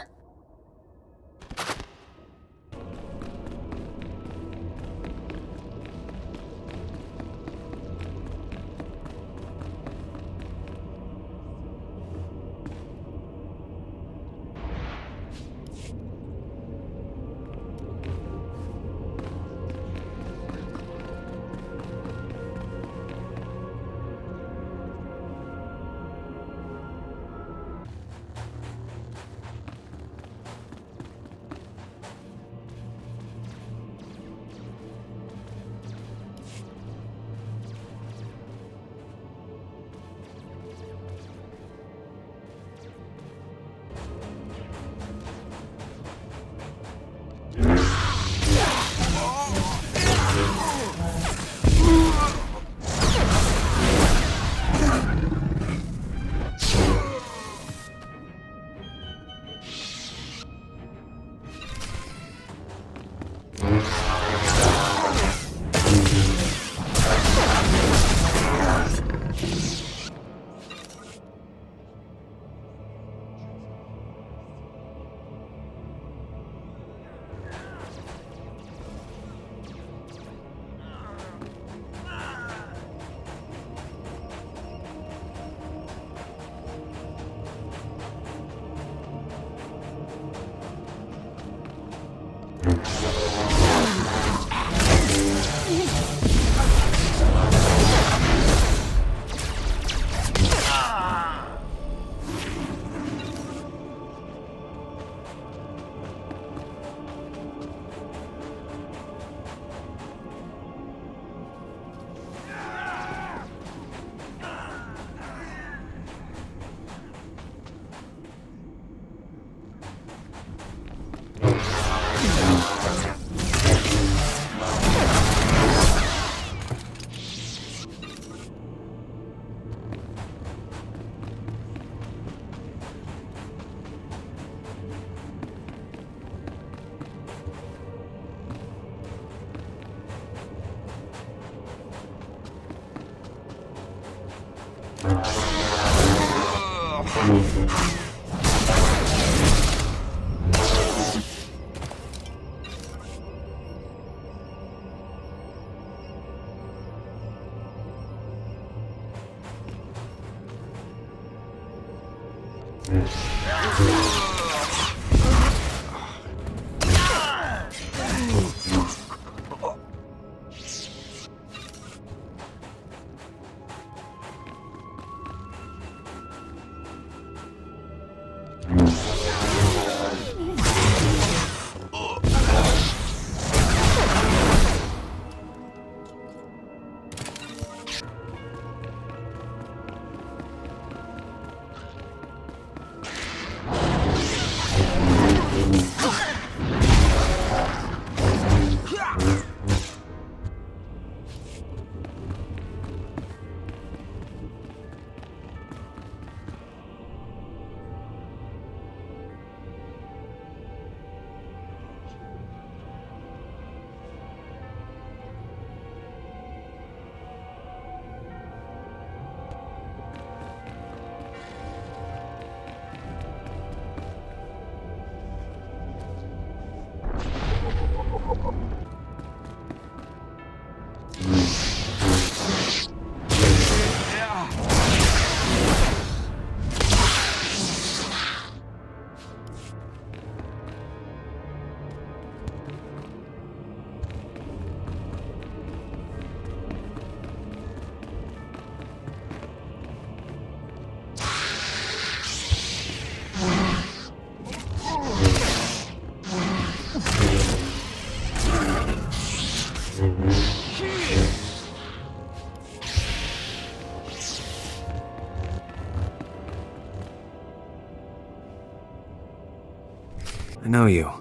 I know you.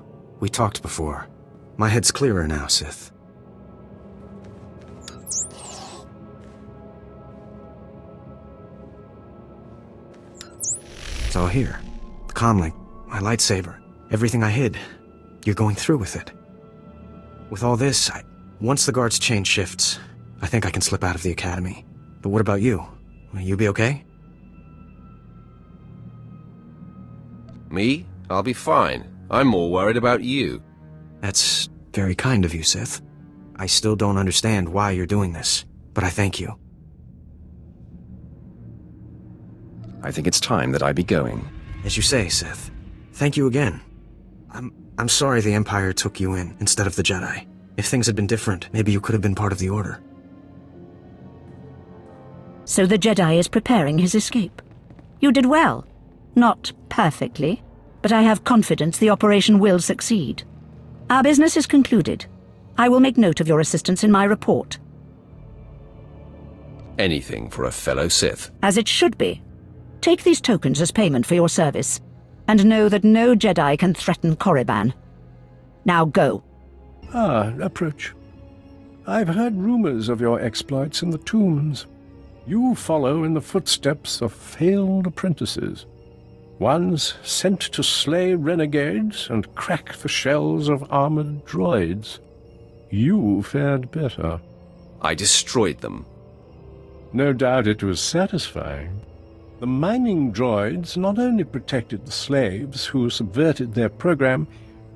We talked before. My head's clearer now, Sith. It's all here. The comlink, my lightsaber, everything I hid. You're going through with it. With all this, once the guards change shifts, I think I can slip out of the academy. But what about you? Will you be okay? Me? I'll be fine. I'm more worried about you. That's very kind of you, Sith. I still don't understand why you're doing this, but I thank you. I think it's time that I be going. As you say, Sith. Thank you again. I'm sorry the Empire took you in instead of the Jedi. If things had been different, maybe you could have been part of the Order. So the Jedi is preparing his escape. You did well. Not perfectly, but I have confidence the operation will succeed. Our business is concluded. I will make note of your assistance in my report. Anything for a fellow Sith. As it should be. Take these tokens as payment for your service, and know that no Jedi can threaten Korriban. Now go. Approach. I've heard rumors of your exploits in the tombs. You follow in the footsteps of failed apprentices. Ones sent to slay renegades and crack the shells of armored droids. You fared better. I destroyed them. No doubt it was satisfying. The mining droids not only protected the slaves who subverted their program,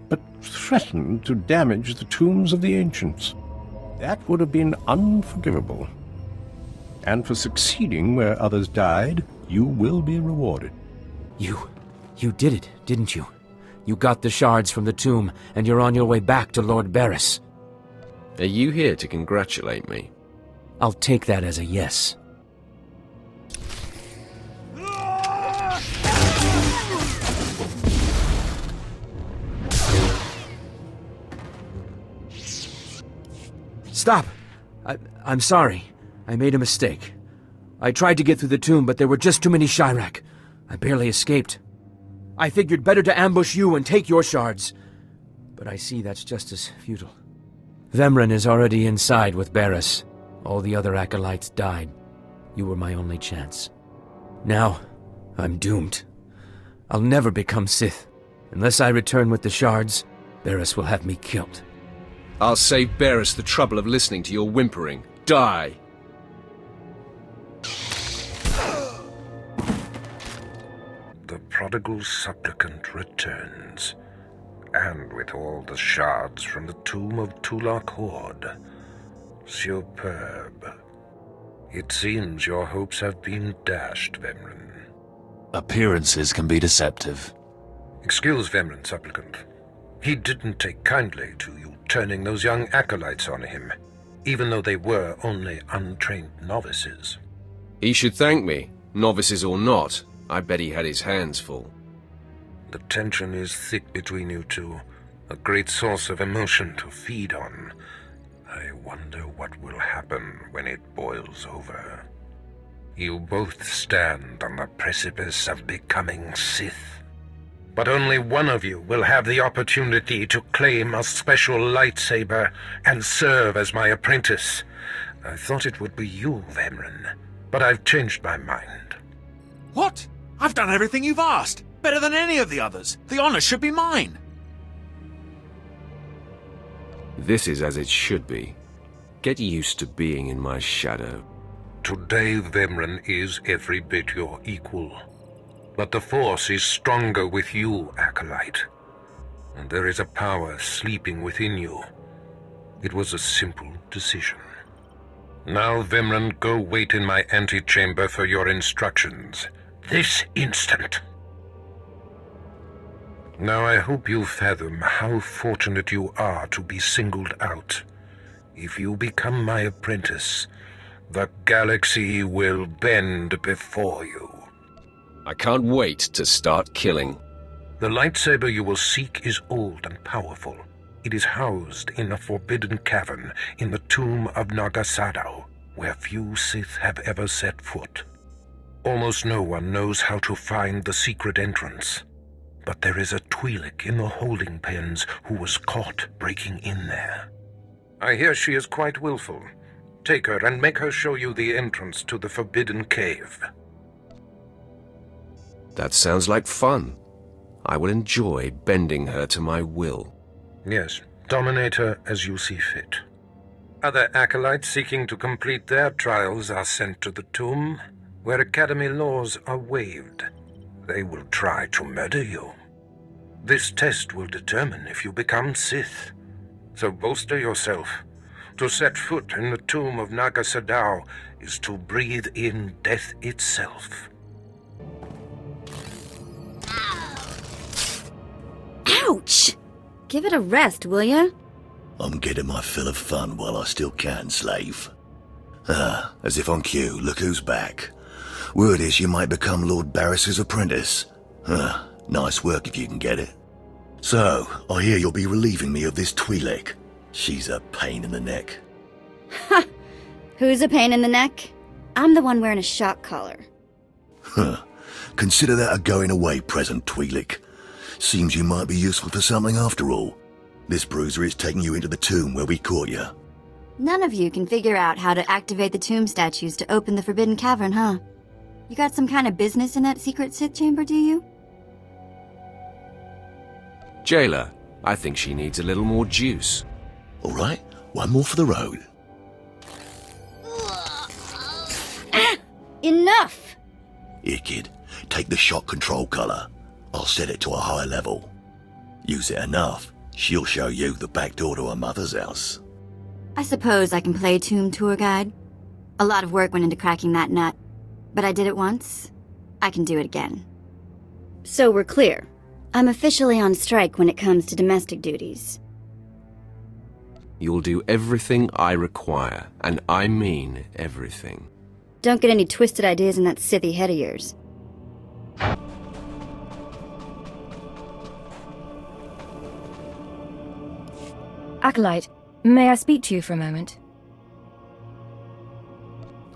but threatened to damage the tombs of the ancients. That would have been unforgivable. And for succeeding where others died, you will be rewarded. You did it, didn't you? You got the shards from the tomb, and you're on your way back to Lord Barriss. Are you here to congratulate me? I'll take that as a yes. Stop! I'm sorry. I made a mistake. I tried to get through the tomb, but there were just too many Chirac. I barely escaped. I figured better to ambush you and take your shards. But I see that's just as futile. Vemren is already inside with Barriss. All the other acolytes died. You were my only chance. Now, I'm doomed. I'll never become Sith. Unless I return with the shards, Barriss will have me killed. I'll save Barriss the trouble of listening to your whimpering. Die! the prodigal supplicant returns, and with all the shards from the tomb of Tulak Horde. Superb. It seems your hopes have been dashed, Vemran. Appearances can be deceptive. Excuse Vemran, supplicant. He didn't take kindly to you turning those young acolytes on him, even though they were only untrained novices. He should thank me, novices or not. I bet he had his hands full. The tension is thick between you two, a great source of emotion to feed on. I wonder what will happen when it boils over. You both stand on the precipice of becoming Sith. But only one of you will have the opportunity to claim a special lightsaber and serve as my apprentice. I thought it would be you, Vemran, but I've changed my mind. What? I've done everything you've asked. Better than any of the others. The honor should be mine. This is as it should be. Get used to being in my shadow. Today, Vemran is every bit your equal. But the Force is stronger with you, Acolyte. And there is a power sleeping within you. It was a simple decision. Now, Vemran, go wait in my antechamber for your instructions. This instant. Now I hope you fathom how fortunate you are to be singled out. If you become my apprentice, the galaxy will bend before you. I can't wait to start killing. The lightsaber you will seek is old and powerful. It is housed in a forbidden cavern in the tomb of Nagasadao, where few Sith have ever set foot. Almost no one knows how to find the secret entrance. But there is a Twi'lek in the holding pens who was caught breaking in there. I hear she is quite willful. Take her and make her show you the entrance to the forbidden cave. That sounds like fun. I will enjoy bending her to my will. Yes, dominate her as you see fit. Other acolytes seeking to complete their trials are sent to the tomb, where Academy laws are waived. They will try to murder you. This test will determine if you become Sith. So bolster yourself. To set foot in the tomb of Nagasadao is to breathe in death itself. Ouch! Give it a rest, will ya? I'm getting my fill of fun while I still can, slave. As if on cue, look who's back. Word is you might become Lord Barris's apprentice. Nice work if you can get it. So, I hear you'll be relieving me of this Twi'lek. She's a pain in the neck. Ha! Who's a pain in the neck? I'm the one wearing a shock collar. Consider that a going-away present, Twi'lek. Seems you might be useful for something after all. This bruiser is taking you into the tomb where we caught you. None of you can figure out how to activate the tomb statues to open the Forbidden Cavern, huh? You got some kind of business in that secret Sith chamber, do you? Jailer, I think she needs a little more juice. All right, one more for the road. Enough! Here, kid, take the shock control collar. I'll set it to a high level. Use it enough, she'll show you the back door to her mother's house. I suppose I can play tomb tour guide. A lot of work went into cracking that nut, but I did it once. I can do it again. So we're clear. I'm officially on strike when it comes to domestic duties. You'll do everything I require, and I mean everything. Don't get any twisted ideas in that Sithy head of yours. Acolyte, may I speak to you for a moment?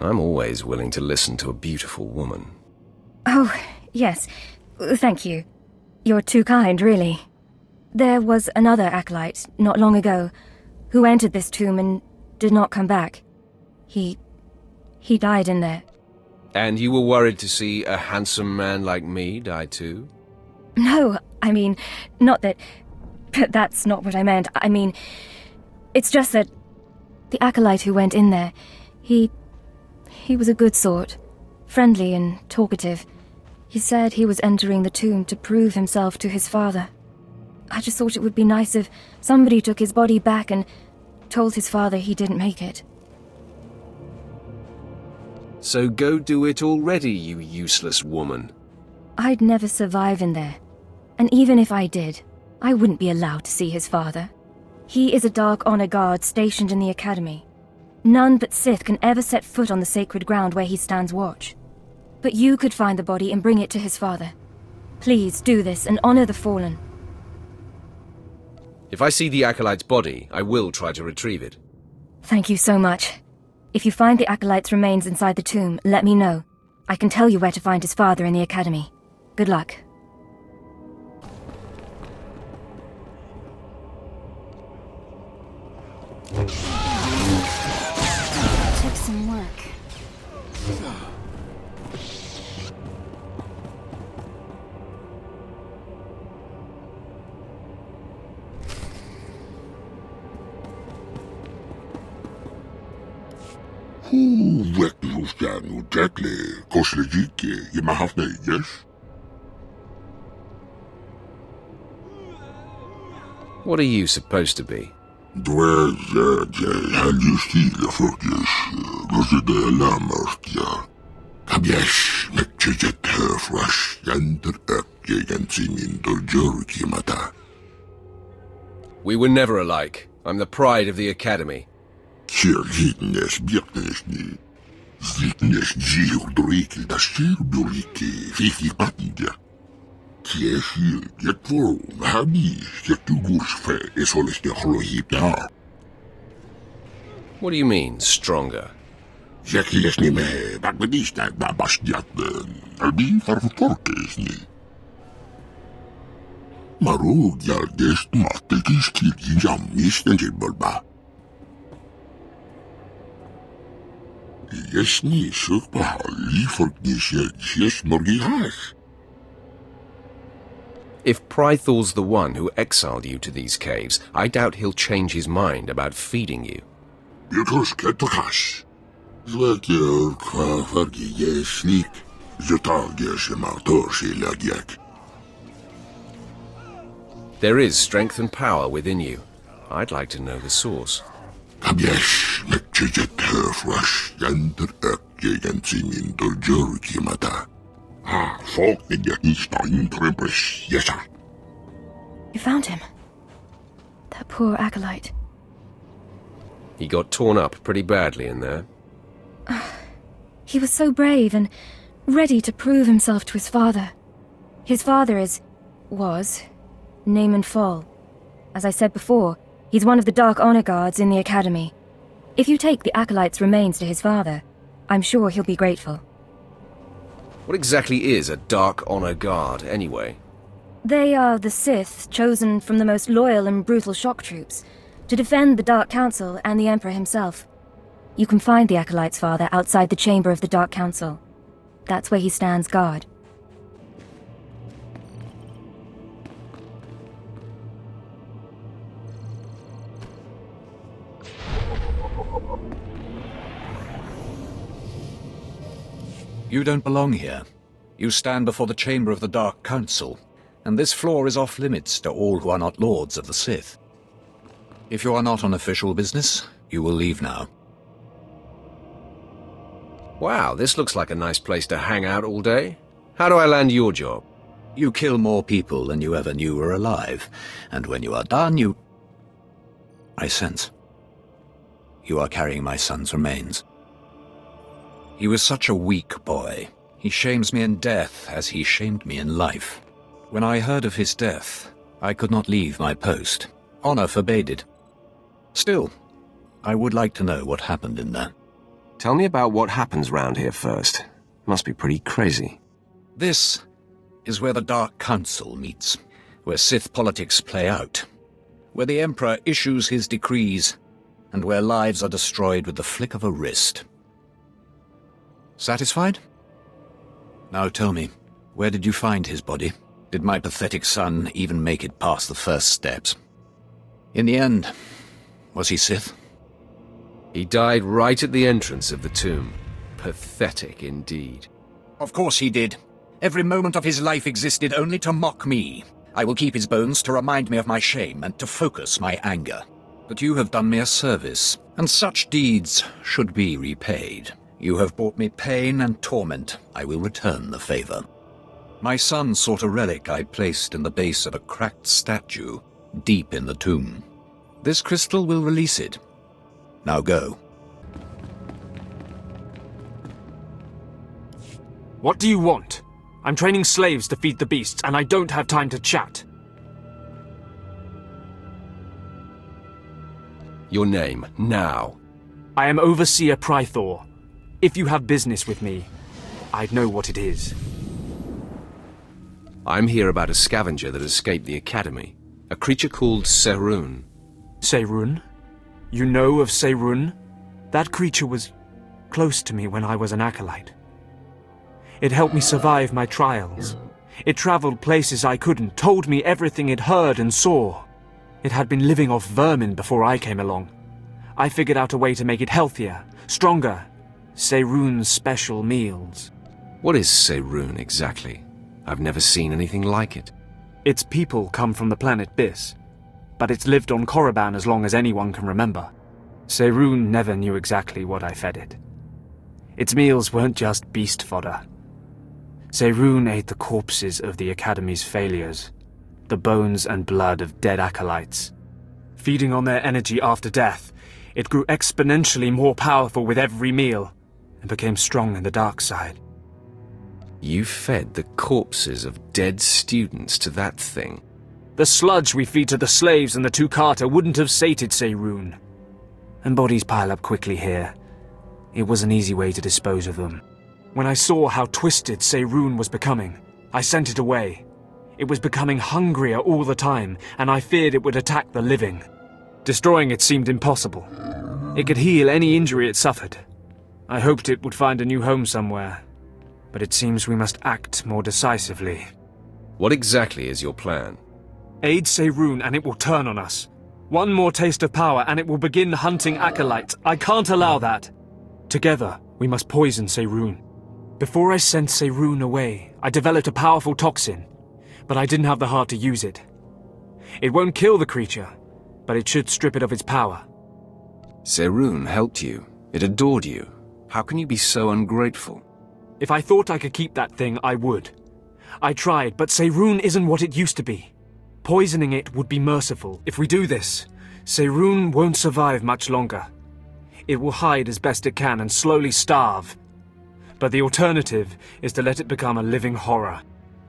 I'm always willing to listen to a beautiful woman. Oh, yes. Thank you. You're too kind, really. There was another acolyte, not long ago, who entered this tomb and did not come back. He died in there. And you were worried to see a handsome man like me die too? No, I mean, not that... That's not what I meant. I mean, it's just that the acolyte who went in there, he was a good sort, friendly and talkative. He said he was entering the tomb to prove himself to his father. I just thought it would be nice if somebody took his body back and told his father he didn't make it. So go do it already, you useless woman. I'd never survive in there. And even if I did, I wouldn't be allowed to see his father. He is a Dark Honor Guard stationed in the Academy. None but Sith can ever set foot on the sacred ground where he stands watch. But you could find the body and bring it to his father. Please do this and honor the fallen. If I see the Acolyte's body, I will try to retrieve it. Thank you so much. If you find the Acolyte's remains inside the tomb, let me know. I can tell you where to find his father in the Academy. Good luck. Took some work. What are you supposed to be? We were never alike. I'm the pride of the Academy. What do you mean, stronger? If Prythor's the one who exiled you to these caves, I doubt he'll change his mind about feeding you. There is strength and power within you. I'd like to know the source. You found him. That poor Acolyte. He got torn up pretty badly in there. He was so brave and ready to prove himself to his father. His father was Naaman Fall. As I said before, he's one of the Dark Honor Guards in the Academy. If you take the Acolyte's remains to his father, I'm sure he'll be grateful. What exactly is a Dark Honor Guard, anyway? They are the Sith, chosen from the most loyal and brutal shock troops, to defend the Dark Council and the Emperor himself. You can find the Acolyte's father outside the chamber of the Dark Council. That's where he stands guard. You don't belong here. You stand before the chamber of the Dark Council, and this floor is off-limits to all who are not lords of the Sith. If you are not on official business, you will leave now. Wow, this looks like a nice place to hang out all day. How do I land your job? You kill more people than you ever knew were alive, and when you are done, you... I sense. You are carrying my son's remains. He was such a weak boy. He shames me in death as he shamed me in life. When I heard of his death, I could not leave my post. Honor forbade it. Still, I would like to know what happened in there. Tell me about what happens round here first. Must be pretty crazy. This is where the Dark Council meets, where Sith politics play out, where the Emperor issues his decrees, and where lives are destroyed with the flick of a wrist. Satisfied? Now tell me, where did you find his body? Did my pathetic son even make it past the first steps? In the end, was he Sith? He died right at the entrance of the tomb. Pathetic indeed. Of course he did. Every moment of his life existed only to mock me. I will keep his bones to remind me of my shame and to focus my anger. But you have done me a service, and such deeds should be repaid. You have brought me pain and torment. I will return the favor. My son sought a relic I placed in the base of a cracked statue, deep in the tomb. This crystal will release it. Now go. What do you want? I'm training slaves to feed the beasts, and I don't have time to chat. Your name, now. I am Overseer Prythor. If you have business with me, I'd know what it is. I'm here about a scavenger that escaped the Academy. A creature called Serun. Serun? You know of Serun? That creature was close to me when I was an acolyte. It helped me survive my trials. It traveled places I couldn't, told me everything it heard and saw. It had been living off vermin before I came along. I figured out a way to make it healthier, stronger. Serun's special meals. What is Serun exactly? I've never seen anything like it. Its people come from the planet Bis, but it's lived on Korriban as long as anyone can remember. Serun never knew exactly what I fed it. Its meals weren't just beast fodder. Serun ate the corpses of the Academy's failures, the bones and blood of dead acolytes. Feeding on their energy after death, it grew exponentially more powerful with every meal, and became strong in the dark side. You fed the corpses of dead students to that thing? The sludge we feed to the slaves and the two-carter wouldn't have sated Serun. And bodies pile up quickly here. It was an easy way to dispose of them. When I saw how twisted Serun was becoming, I sent it away. It was becoming hungrier all the time, and I feared it would attack the living. Destroying it seemed impossible. It could heal any injury it suffered. I hoped it would find a new home somewhere, but it seems we must act more decisively. What exactly is your plan? Aid Serun and it will turn on us. One more taste of power and it will begin hunting acolytes. I can't allow that. Together, we must poison Serun. Before I sent Serun away, I developed a powerful toxin, but I didn't have the heart to use it. It won't kill the creature, but it should strip it of its power. Serun helped you. It adored you. How can you be so ungrateful? If I thought I could keep that thing, I would. I tried, but Serun isn't what it used to be. Poisoning it would be merciful. If we do this, Serun won't survive much longer. It will hide as best it can and slowly starve. But the alternative is to let it become a living horror.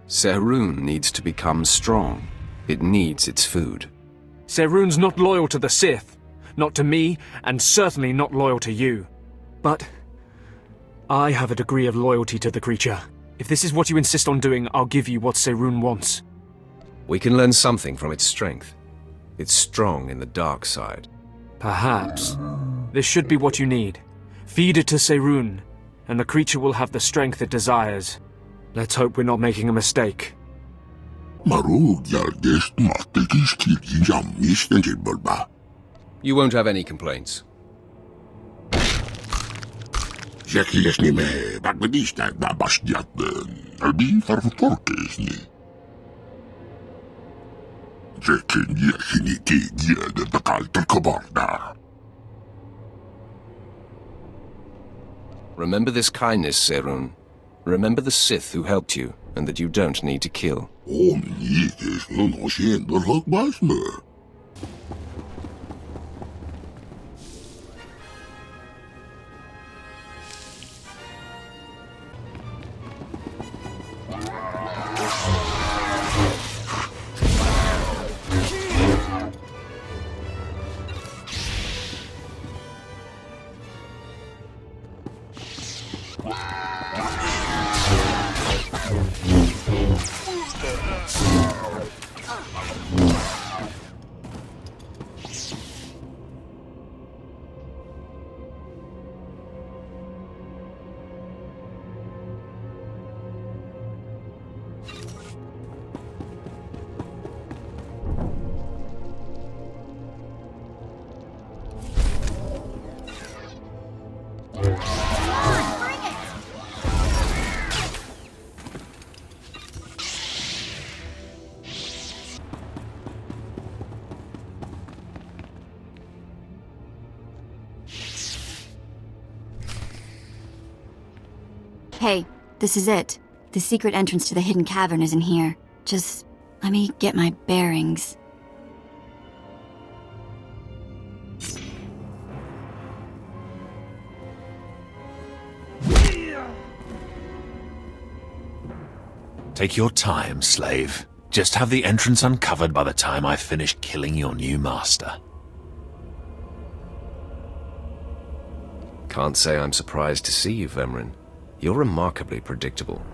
Serun needs to become strong. It needs its food. Serun's not loyal to the Sith, not to me, and certainly not loyal to you. But I have a degree of loyalty to the creature. If this is what you insist on doing, I'll give you what Serun wants. We can learn something from its strength. It's strong in the dark side. Perhaps. This should be what you need. Feed it to Serun, and the creature will have the strength it desires. Let's hope we're not making a mistake. You won't have any complaints. Remember this kindness, Serun. Remember the Sith who helped you, and that you don't need to kill. Hey, this is it. The secret entrance to the hidden cavern is in here. Just let me get my bearings. Take your time, slave. Just have the entrance uncovered by the time I finish killing your new master. Can't say I'm surprised to see you, Vemrin. You're remarkably predictable.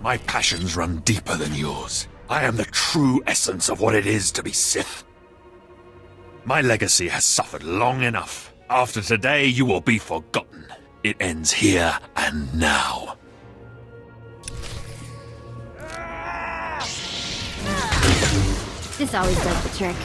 My passions run deeper than yours. I am the true essence of what it is to be Sith. My legacy has suffered long enough. After today, you will be forgotten. It ends here and now. This always does the trick.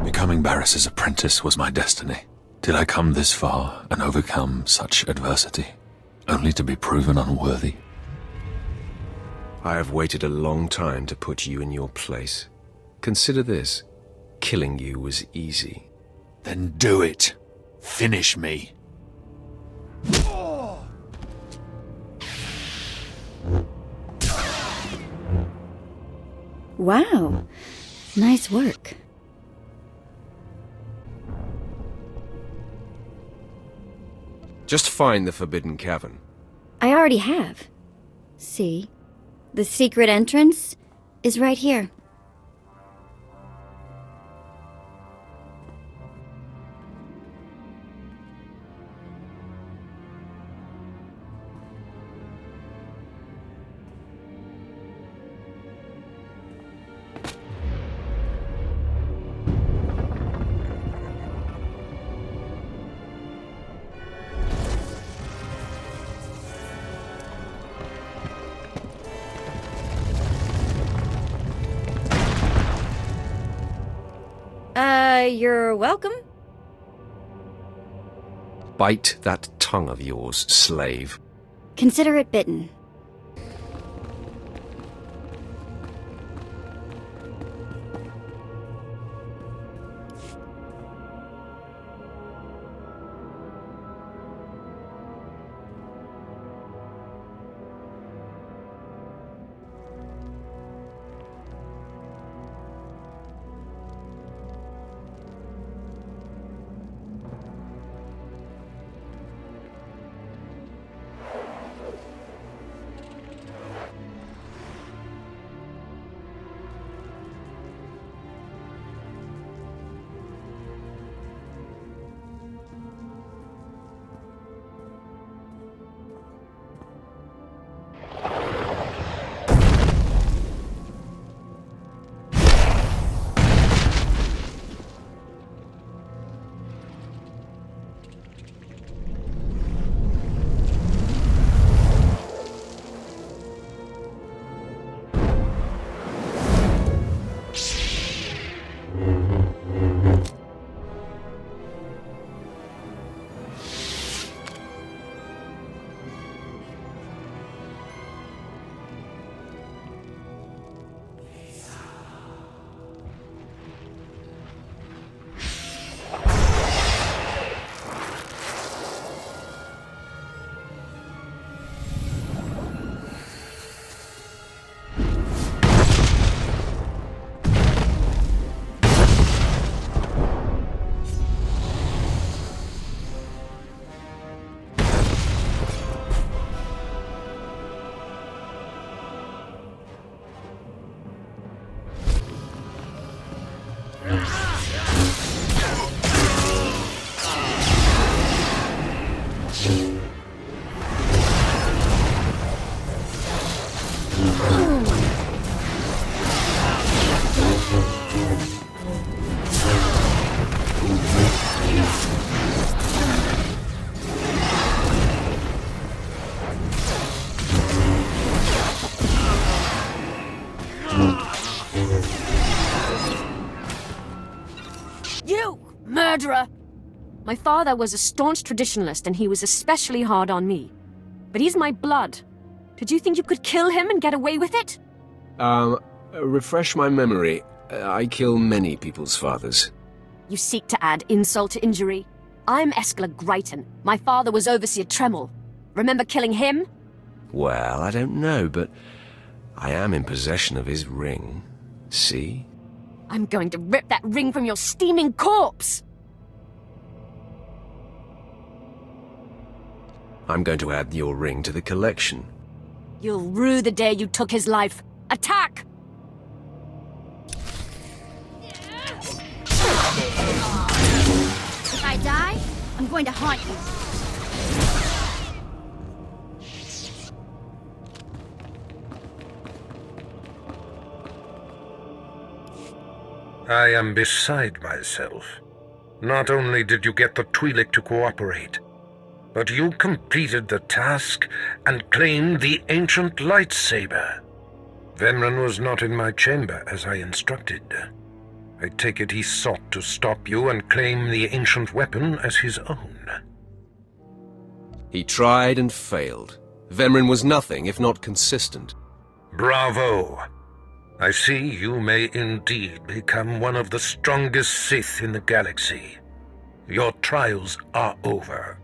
Becoming Barris's apprentice was my destiny. Did I come this far and overcome such adversity, only to be proven unworthy? I have waited a long time to put you in your place. Consider this. Killing you was easy. Then do it. Finish me. Wow. Nice work. Just find the Forbidden Cavern. I already have. See? The secret entrance is right here. You're welcome. Bite that tongue of yours, slave. Consider it bitten. You, murderer! My father was a staunch traditionalist and he was especially hard on me. But he's my blood. Did you think you could kill him and get away with it? Refresh my memory. I kill many people's fathers. You seek to add insult to injury. I'm Eskla Greiton. My father was Overseer Tremel. Remember killing him? Well, I don't know, but I am in possession of his ring. See? I'm going to rip that ring from your steaming corpse! I'm going to add your ring to the collection. You'll rue the day you took his life. Attack! If I die, I'm going to haunt you. I am beside myself. Not only did you get the Twi'lek to cooperate, but you completed the task and claimed the ancient lightsaber. Vemran was not in my chamber as I instructed. I take it he sought to stop you and claim the ancient weapon as his own. He tried and failed. Vemran was nothing if not consistent. Bravo! I see you may indeed become one of the strongest Sith in the galaxy. Your trials are over.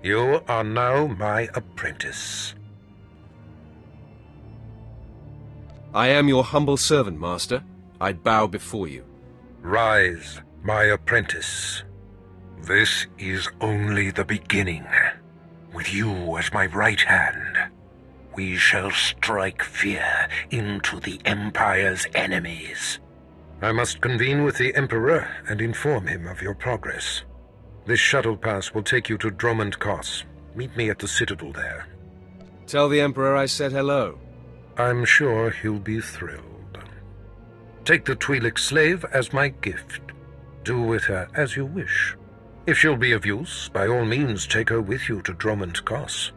You are now my apprentice. I am your humble servant, Master. I bow before you. Rise, my apprentice. This is only the beginning. With you as my right hand, we shall strike fear into the Empire's enemies. I must convene with the Emperor and inform him of your progress. This shuttle pass will take you to Dromund Kos. Meet me at the Citadel there. Tell the Emperor I said hello. I'm sure he'll be thrilled. Take the Twi'lek slave as my gift. Do with her as you wish. If she'll be of use, by all means take her with you to Dromund Kos.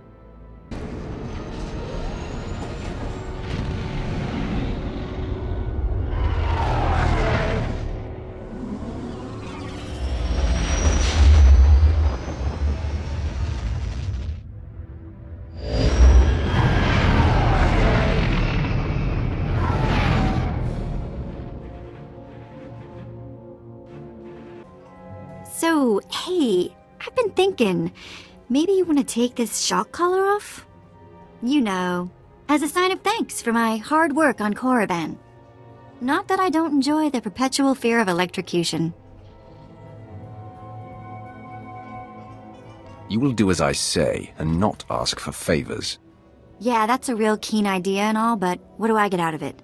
So, hey, I've been thinking, maybe you want to take this shock collar off? You know, as a sign of thanks for my hard work on Korriban. Not that I don't enjoy the perpetual fear of electrocution. You will do as I say and not ask for favors. Yeah, that's a real keen idea and all, but what do I get out of it?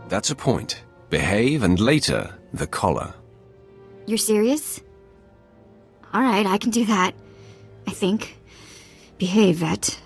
That's a point. Behave and later, the collar. You're serious? Alright, I can do that. I think. Behave, Vet.